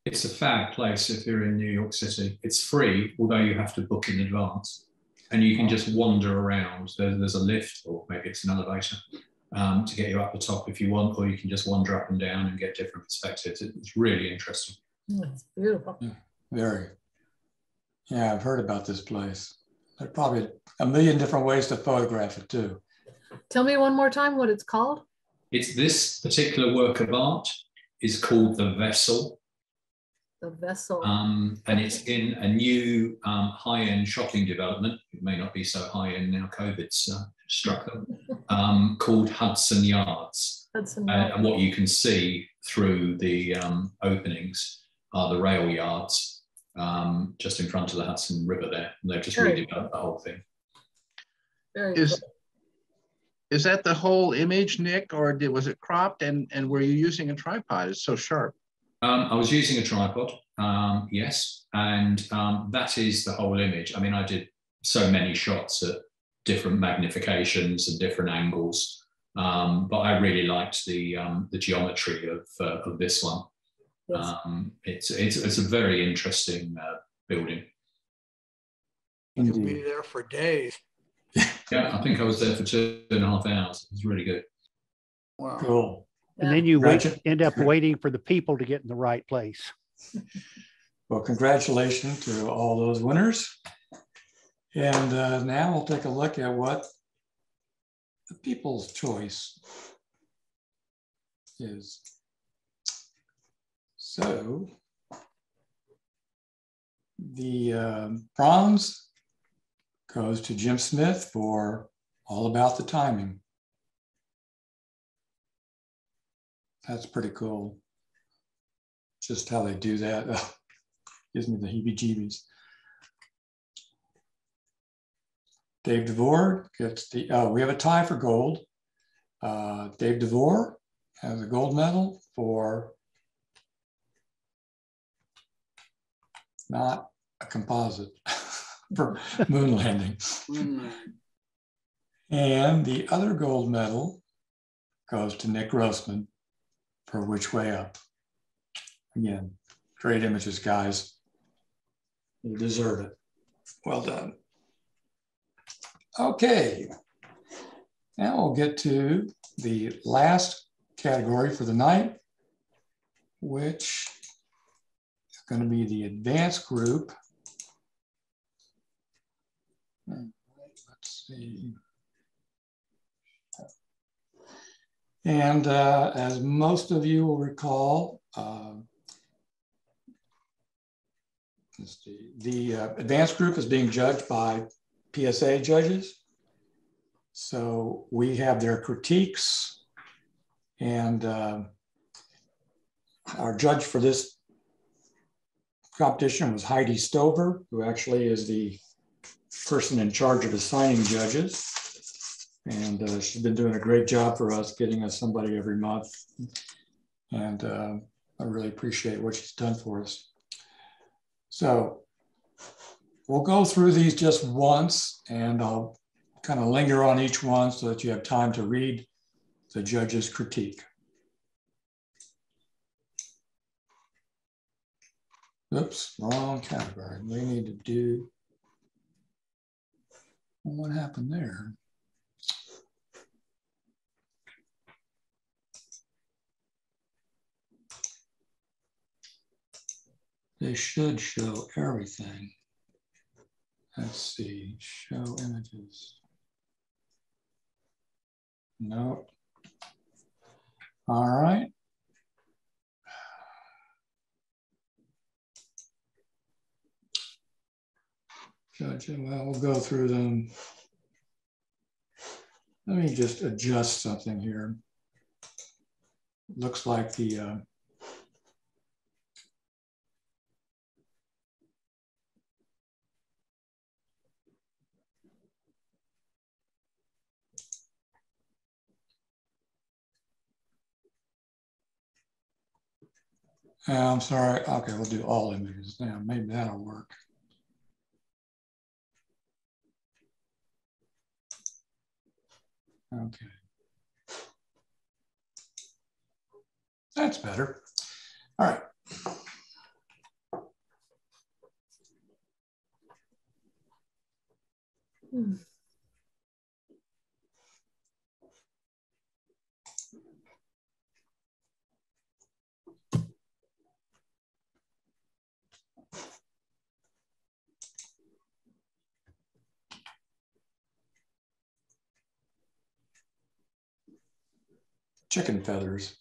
It's a fab place if you're in New York City. It's free, although you have to book in advance. And you can just wander around. There's a lift, or maybe it's an elevator, to get you up the top if you want, or you can just wander up and down and get different perspectives. It's really interesting. It's beautiful. Yeah, very. Yeah, I've heard about this place. There are probably a million different ways to photograph it too. Tell me one more time what it's called. It's this particular work of art is called The Vessel. The Vessel. And it's in a new high-end shopping development. It may not be so high-end now, COVID's struck them, called Hudson Yards. Hudson Yards. And what you can see through the openings are the rail yards just in front of the Hudson River there. And they've just redeveloped the whole thing. Very cool. Is that the whole image, Nick, or was it cropped? And were you using a tripod? It's so sharp. I was using a tripod, yes, and that is the whole image. I mean, I did so many shots at different magnifications and different angles, but I really liked the geometry of this one. Yes. It's a very interesting building. You could be there for days. Yeah, I think I was there for 2.5 hours. It was really good. Wow. Cool. And then you end up waiting for the people to get in the right place. Well, congratulations to all those winners. And now we'll take a look at what the people's choice is. So the bronze goes to Jim Smith for All About the Timing. That's pretty cool. Just how they do that. Oh, gives me the heebie-jeebies. Dave DeVore gets the, we have a tie for gold. Dave DeVore has a gold medal for not a composite, for moon landing. And the other gold medal goes to Nick Grossman for Which Way Up. Again, great images, guys. You deserve it. Well done. Okay, now we'll get to the last category for the night, which is going to be the advanced group. Let's see. And as most of you will recall, the advanced group is being judged by PSA judges. So we have their critiques, and our judge for this competition was Heide Stover, who actually is the person in charge of assigning judges. And she's been doing a great job for us, getting us somebody every month. And I really appreciate what she's done for us. So we'll go through these just once, and I'll kind of linger on each one so that you have time to read the judge's critique. Oops, wrong category. We need to do, what happened there? They should show everything. Let's see, show images. Nope. All right. Judge, well, we'll go through them. Let me just adjust something here. Looks like the I'm sorry. Okay, we'll do all images now. Maybe that'll work. Okay. That's better. All right. chicken feathers.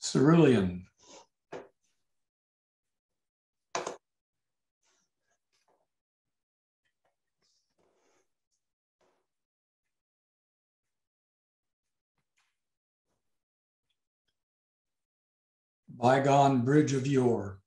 Cerulean. Bygone bridge of yore.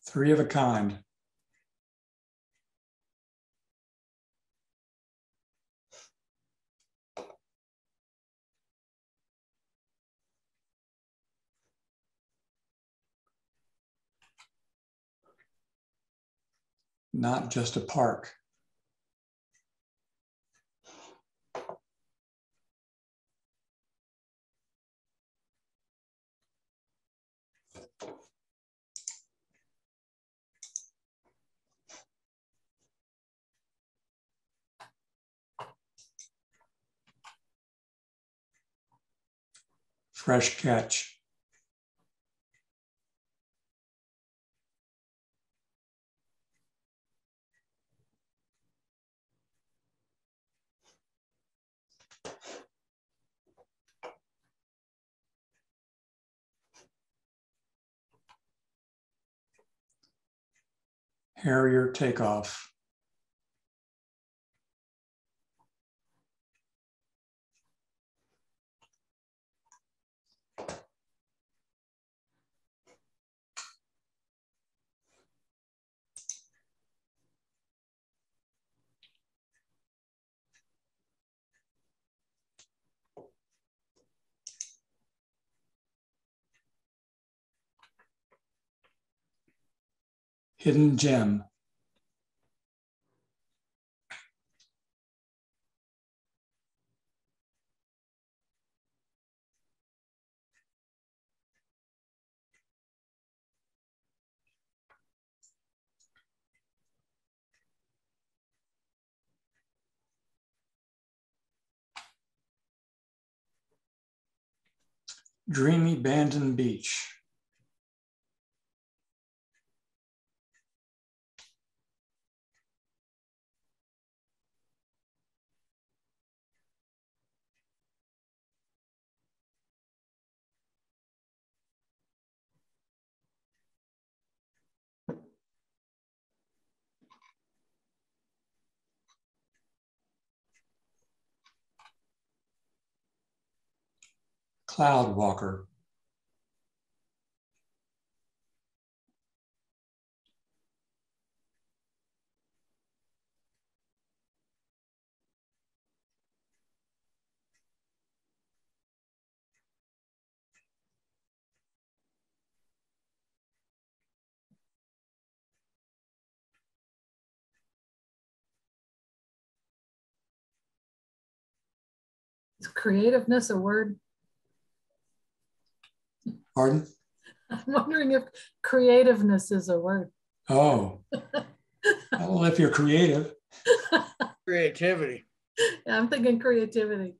Three of a kind. Not just a park. Fresh catch. Harrier takeoff. Hidden gem. Dreamy Bandon Beach. Cloud Walker. Is creativeness a word? Pardon? I'm wondering if creativeness is a word. Oh, well, if you're creative. Creativity. Yeah, I'm thinking creativity.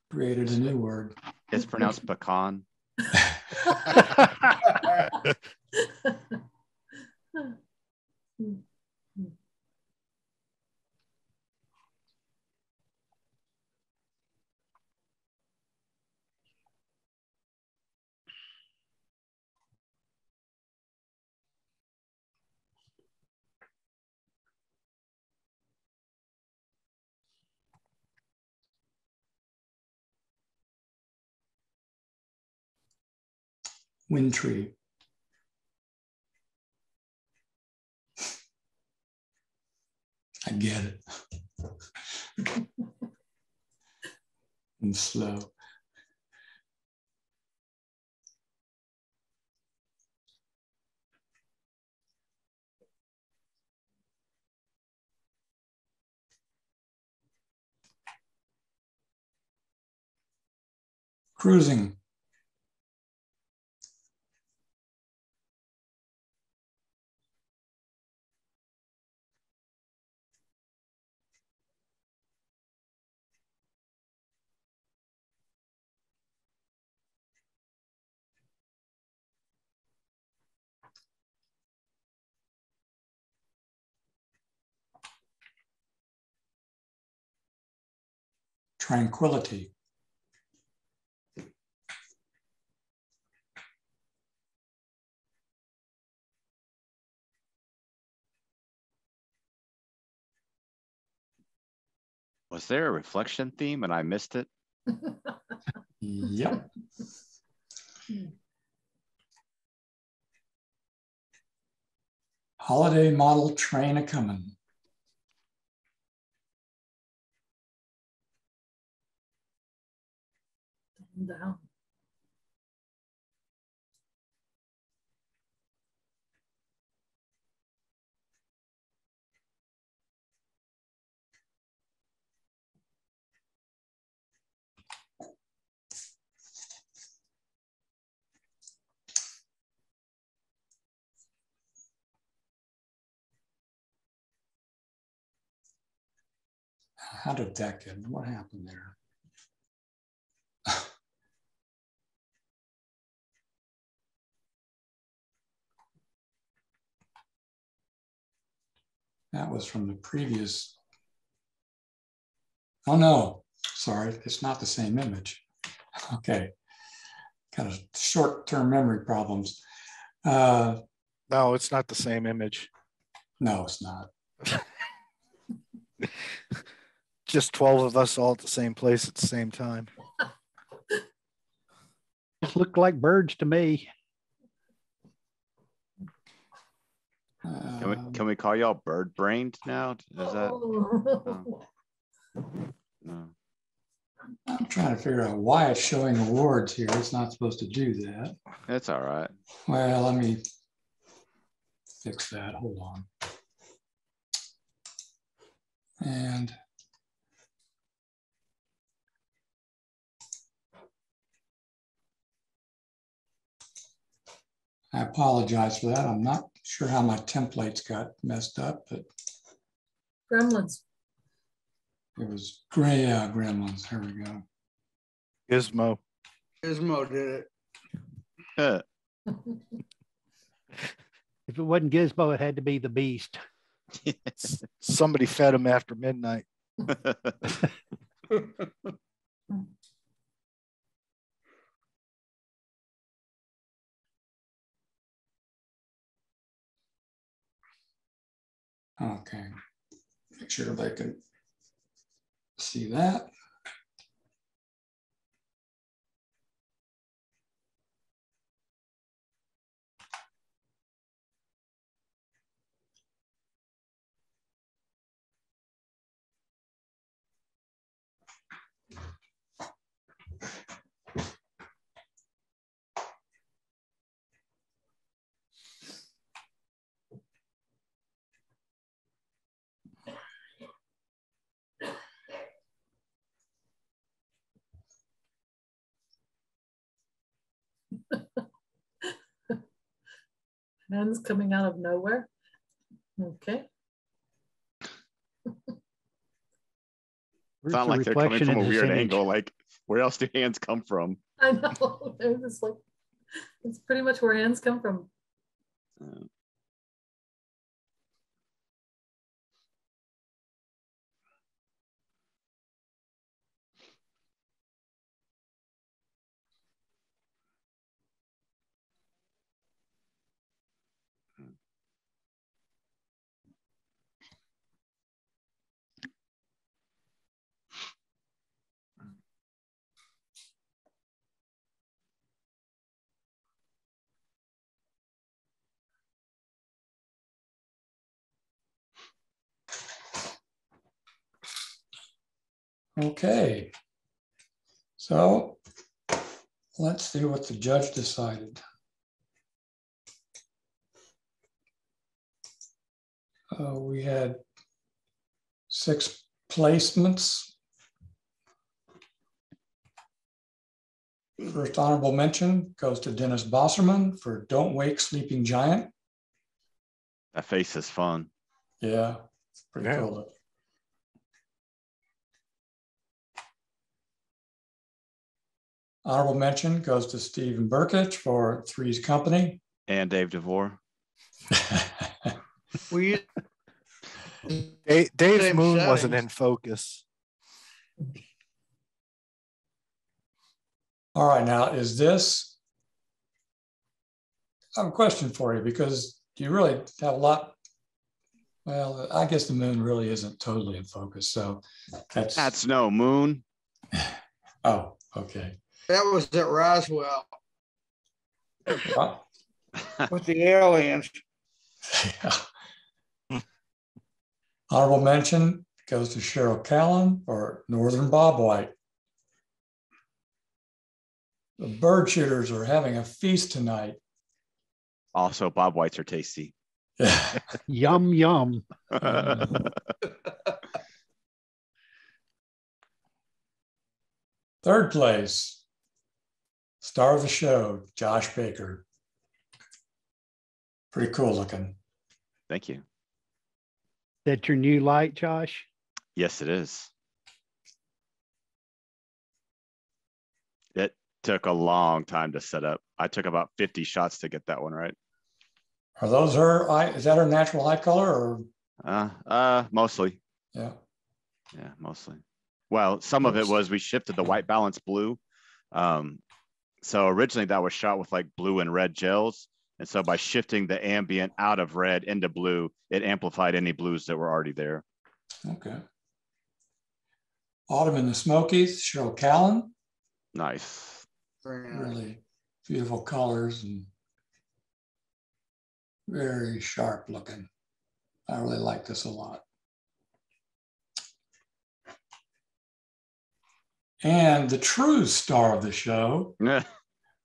Created a new word. It's pronounced pecan. Wind tree. I get it. And slow. Cruising. Tranquility. Was there a reflection theme and I missed it? Yep. Holiday model train a-comin'. Down. How did that get? What happened there? That was from the previous. Oh no, sorry, it's not the same image. Okay, kind of short-term memory problems. No, it's not the same image. No, it's not. Just 12 of us all at the same place at the same time. Just looked like birds to me. Can we call y'all bird brained now? Is that? Oh. No. I'm trying to figure out why it's showing awards here. It's not supposed to do that. It's all right. Well, let me fix that. Hold on. And I apologize for that. I'm not sure how my templates got messed up, but Gremlins. it was gray. Gremlins. There we go. Gizmo. Gizmo did Yeah. If it wasn't Gizmo, it had to be the Beast. Somebody fed him after midnight. Okay. Make sure they can see that. Hands coming out of nowhere. Okay. Sound like they're coming from a weird angle. Like, where else do hands come from? I know. It's like, it's pretty much where hands come from. Okay. So let's see what the judge decided. We had 6 placements. First honorable mention goes to Dennis Bosserman for Don't Wake Sleeping Giant. That face is fun. Yeah, it's pretty cool. Honorable mention goes to Stephen Burkett for Three's Company. And Dave DeVore. Dave's moon wasn't in focus. All right, now is this, I have a question for you because you really have a lot. Well, I guess the moon really isn't totally in focus. So that's no moon. Oh, okay. That was at Roswell. Wow. With the aliens. Yeah. Honorable mention goes to Cheryl Callan or Northern Bob White. The bird shooters are having a feast tonight. Also, Bob Whites are tasty. Yum, yum. Third place, star of the show, Josh Baker. Pretty cool looking. Thank you. That your new light, Josh? Yes, it is. It took a long time to set up. I took about 50 shots to get that one right. Are those her eye? Is that her natural eye color or? Mostly. Yeah. Yeah, mostly. Well, some of it was we shifted the white balance blue. So originally that was shot with like blue and red gels. And so by shifting the ambient out of red into blue, it amplified any blues that were already there. Okay. Autumn in the Smokies, Cheryl Callan. Nice. Really beautiful colors and very sharp looking. I really like this a lot. And the true star of the show,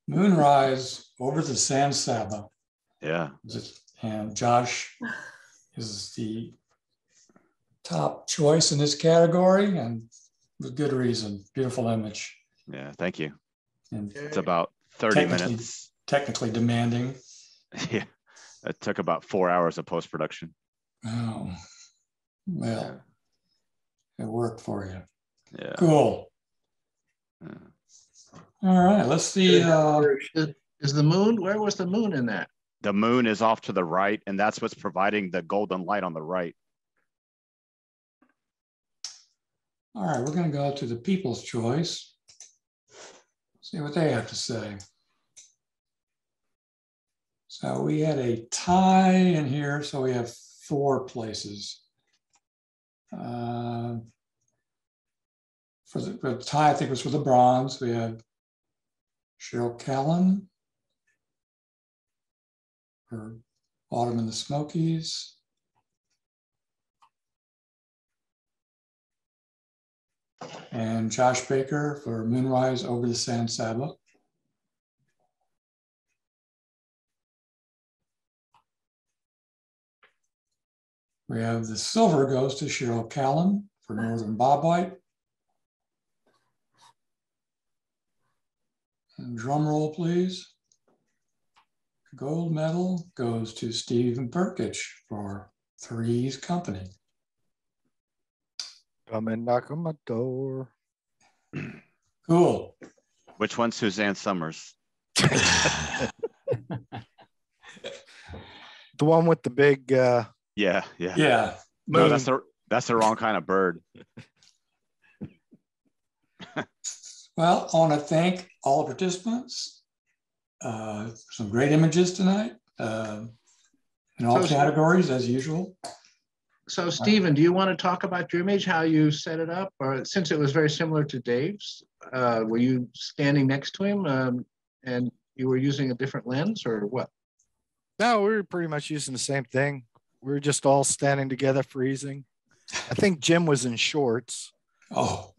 Moonrise over the San Saba. Yeah. And Josh is the top choice in this category and with good reason. Beautiful image. Yeah, thank you. And it's about 30 minutes. Technically demanding. Yeah, it took about 4 hours of post-production. Oh, well, it worked for you. Yeah. Cool. Yeah. All right, let's see. Is the moon, where was the moon in that? The moon is off to the right, and that's what's providing the golden light on the right. All right, we're going to go to the People's Choice. See what they have to say. So we had a tie in here, so we have 4 places. For the tie, I think it was for the bronze. We had Cheryl Callan for Autumn in the Smokies. And Josh Baker for Moonrise over the San Saba. We have the silver goes to Cheryl Callan for Northern Bob White. And drum roll, please. Gold medal goes to Stephen Perkich for Three's Company. Come and knock on my door. Cool. Which one's Suzanne Summers? The one with the big. Yeah. No, that's the wrong kind of bird. Well, I want to thank all participants. Some great images tonight in all categories as usual. So Stephen, do you want to talk about your image, how you set it up? Or since it was very similar to Dave's, were you standing next to him and you were using a different lens or what? No, we were pretty much using the same thing. We were just all standing together freezing. I think Jim was in shorts. Oh.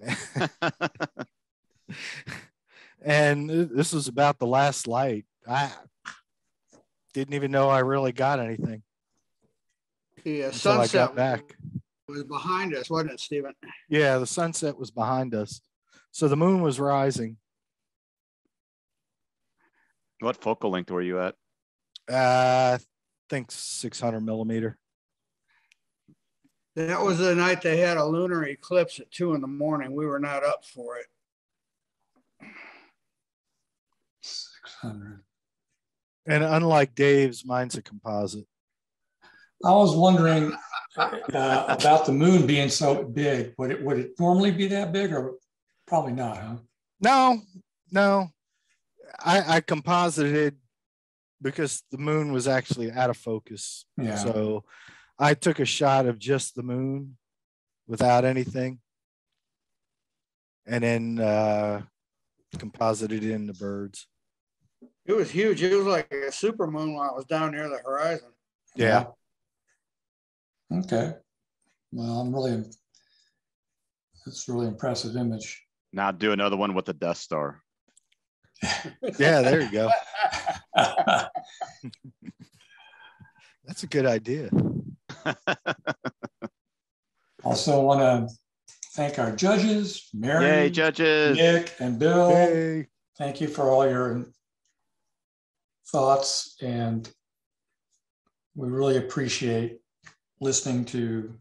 And this was about the last light. I didn't even know I really got anything. The sunset I got back. Was behind us, wasn't it, Stephen? Yeah, the sunset was behind us. So the moon was rising. What focal length were you at? I think 600 millimeter. That was the night they had a lunar eclipse at 2 a.m. We were not up for it. 600. And unlike Dave's, mine's a composite. I was wondering about the moon being so big. Would it normally be that big, or probably not, huh? No. I composited because the moon was actually out of focus. Yeah. So I took a shot of just the moon without anything, and then composited in the birds. It was huge. It was like a super moon while it was down near the horizon. Yeah. Okay. Well, it's a really impressive image. Now do another one with the Death Star. Yeah, there you go. That's a good idea. Also want to thank our judges, Mary, Yay, judges. Nick, and Bill. Hey. Thank you for all your thoughts, and we really appreciate listening to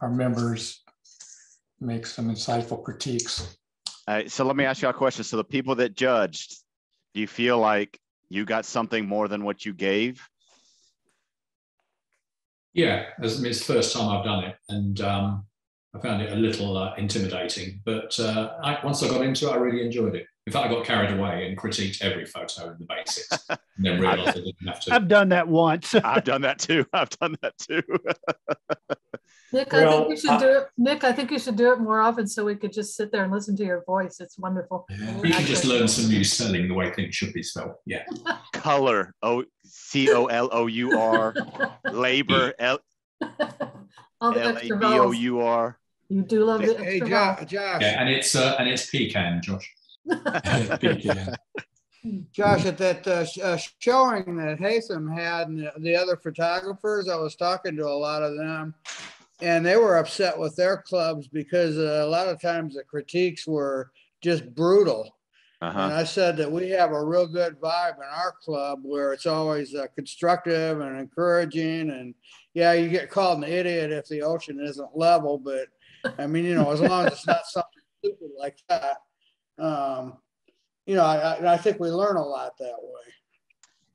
our members make some insightful critiques. So let me ask you a question. So the people that judged, do you feel like you got something more than what you gave? Yeah, it's the first time I've done it, and I found it a little intimidating. But once I got into it, I really enjoyed it. In fact, I got carried away and critiqued every photo in the basics, and then realised I didn't have to. I've done that once. I've done that too. Nick, I think you should do it. Nick, I think you should do it more often so we could just sit there and listen to your voice. It's wonderful. Yeah. You can just learn some new spelling the way things should be spelled. Yeah. Color, COLOUR, labor, All the extra vowels. LABOUR. You do love the Hey, extra vowels. Josh. Yeah, and it's pecan, Josh. Josh, at that showing that Haytham had and the other photographers, I was talking to a lot of them, and they were upset with their clubs because a lot of times the critiques were just brutal. And I said that we have a real good vibe in our club where it's always constructive and encouraging. And yeah, you get called an idiot if the ocean isn't level, but I mean, as long as it's not something stupid like that. I think we learn a lot that way.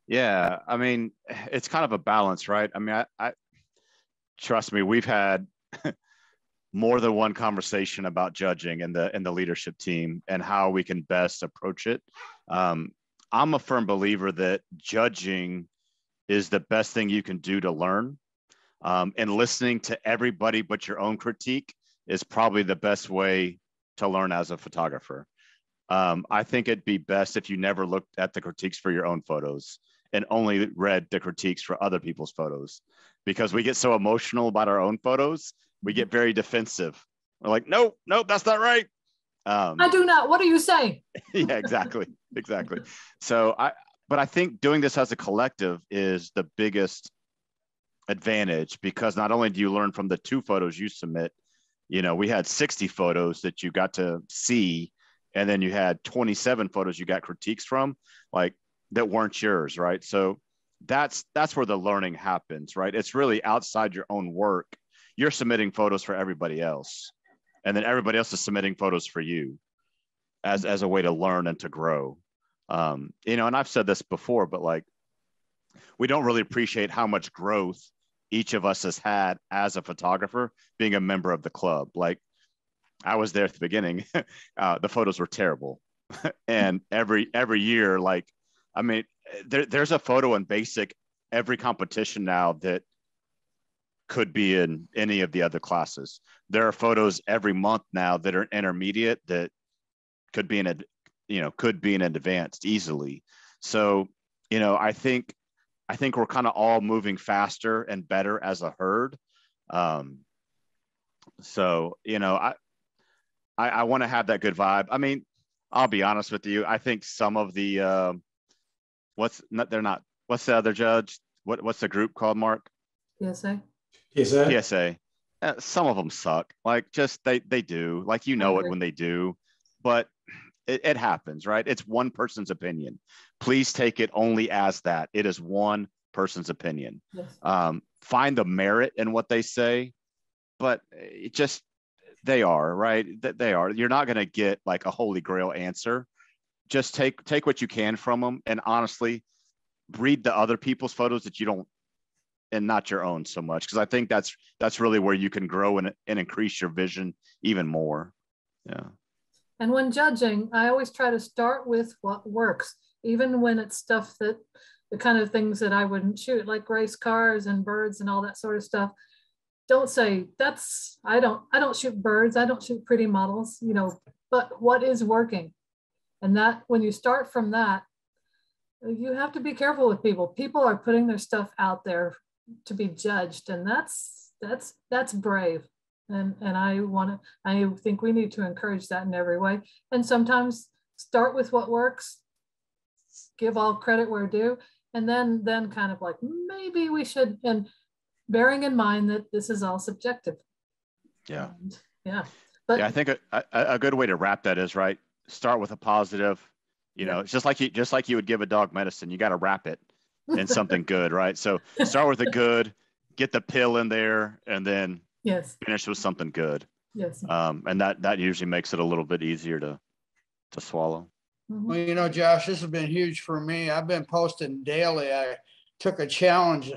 Yeah, I mean, it's kind of a balance, right? I mean, I trust me, we've had more than one conversation about judging and the leadership team and how we can best approach it. I'm a firm believer that judging is the best thing you can do to learn. And listening to everybody but your own critique is probably the best way to learn as a photographer. I think it'd be best if you never looked at the critiques for your own photos and only read the critiques for other people's photos, because we get so emotional about our own photos. We get very defensive. We're like, nope, that's not right. I do not. What are you saying? Yeah, exactly. So but I think doing this as a collective is the biggest advantage, because not only do you learn from the 2 photos you submit, we had 60 photos that you got to see, and then you had 27 photos you got critiques from, like, that weren't yours, right? So that's where the learning happens, right? It's really outside your own work. You're submitting photos for everybody else, and then everybody else is submitting photos for you as a way to learn and to grow. And I've said this before, but like, we don't really appreciate how much growth each of us has had as a photographer being a member of the club. Like, I was there at the beginning. The photos were terrible. And every year, like, I mean, there's a photo in basic every competition now that could be in any of the other classes. There are photos every month now that are intermediate that could be in an advanced easily. So, I think we're kind of all moving faster and better as a herd. So, I want to have that good vibe. I mean, I'll be honest with you. I think some of the what's the other judge? What's the group called, Mark? PSA. PSA. Some of them suck. Like, just they do. Like, it when they do. But it happens, right? It's one person's opinion. Please take it only as that. It is one person's opinion. Yes. Find the merit in what they say, but it just, they are, right? They are. You're not going to get like a holy grail answer. Just take what you can from them, and honestly, read the other people's photos that you don't, and not your own so much, because I think that's really where you can grow and increase your vision even more. Yeah. And when judging, I always try to start with what works, even when it's stuff that the kind of things that I wouldn't shoot, like race cars and birds and all that sort of stuff. Don't say I don't shoot birds, I don't shoot pretty models, you know, but what is working? And that when you start from that, you have to be careful with people. People are putting their stuff out there to be judged, and that's brave. And I think we need to encourage that in every way. And sometimes start with what works, give all credit where due, and then kind of like, maybe we should, and bearing in mind that this is all subjective. Yeah. And, yeah. But yeah, I think a good way to wrap that is, right, start with a positive. You know, it's just like you would give a dog medicine. You got to wrap it in something good, right? So start with a good, get the pill in there, and then yes, finish with something good. Yes. And that usually makes it a little bit easier to swallow. Well, you know, Josh, this has been huge for me. I've been posting daily. I took a challenge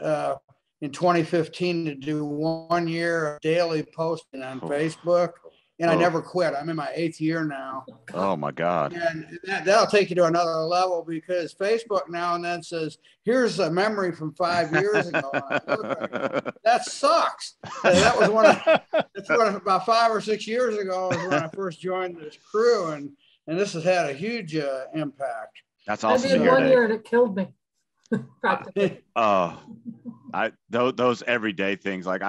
in 2015 to do 1 year of daily posting on Facebook. And I never quit. I'm in my 8th year now. Oh my God. And that'll take you to another level, because Facebook now and then says, here's a memory from 5 years ago. That sucks. That was about 5 or 6 years ago was when I first joined this crew. And this has had a huge impact. That's awesome. I did 1 year and it killed me. Practically. Those everyday things, like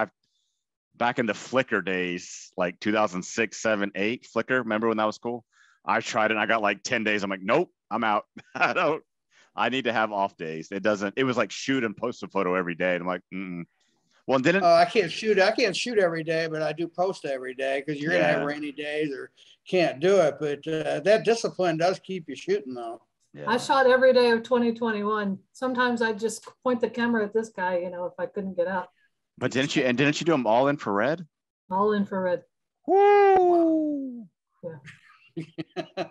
back in the Flickr days, like 2006, 7, 8, Flickr. Remember when that was cool? I tried it and I got like 10 days. I'm like, nope, I'm out. I need to have off days. It was like shoot and post a photo every day. And I'm like, Well, then I can't shoot every day, but I do post every day, because you're going to have rainy days or can't do it. But that discipline does keep you shooting, though. Yeah. I shot every day of 2021. Sometimes I just point the camera at this guy, you know, if I couldn't get out. But didn't you do them all infrared? All infrared. Woo! Yeah.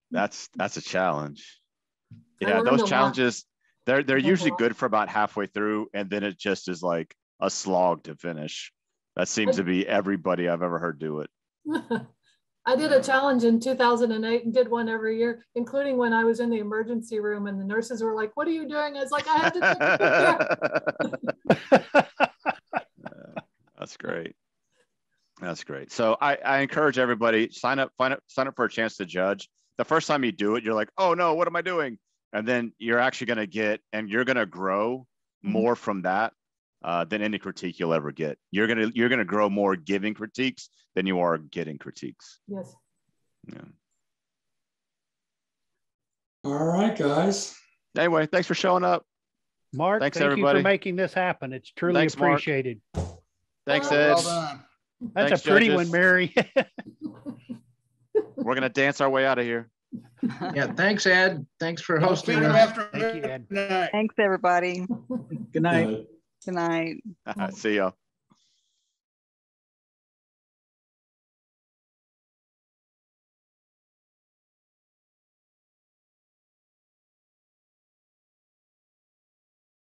That's a challenge. Yeah, those challenges, they're usually good for about halfway through, and then it just is like a slog to finish. That seems to be everybody I've ever heard do it. I did a challenge in 2008 and did one every year, including when I was in the emergency room and the nurses were like, "What are you doing?" I was like, "I have to take a picture." That's great. That's great. So I encourage everybody, sign up for a chance to judge. The first time you do it, you're like, "Oh no, what am I doing?" And then you're actually going to get, and you're going to grow more from that than any critique you'll ever get. You're gonna grow more giving critiques than you are getting critiques. Yes. Yeah. All right, guys. Anyway, thanks for showing up. Mark, thank everybody. You for making this happen. It's truly appreciated. Mark. Thanks, Ed. Well done. That's a pretty one, Mary. We're gonna dance our way out of here. Yeah, thanks, Ed. Thanks for hosting. Thank you, Ed. Thanks, everybody. Good night. Good night. See y'all.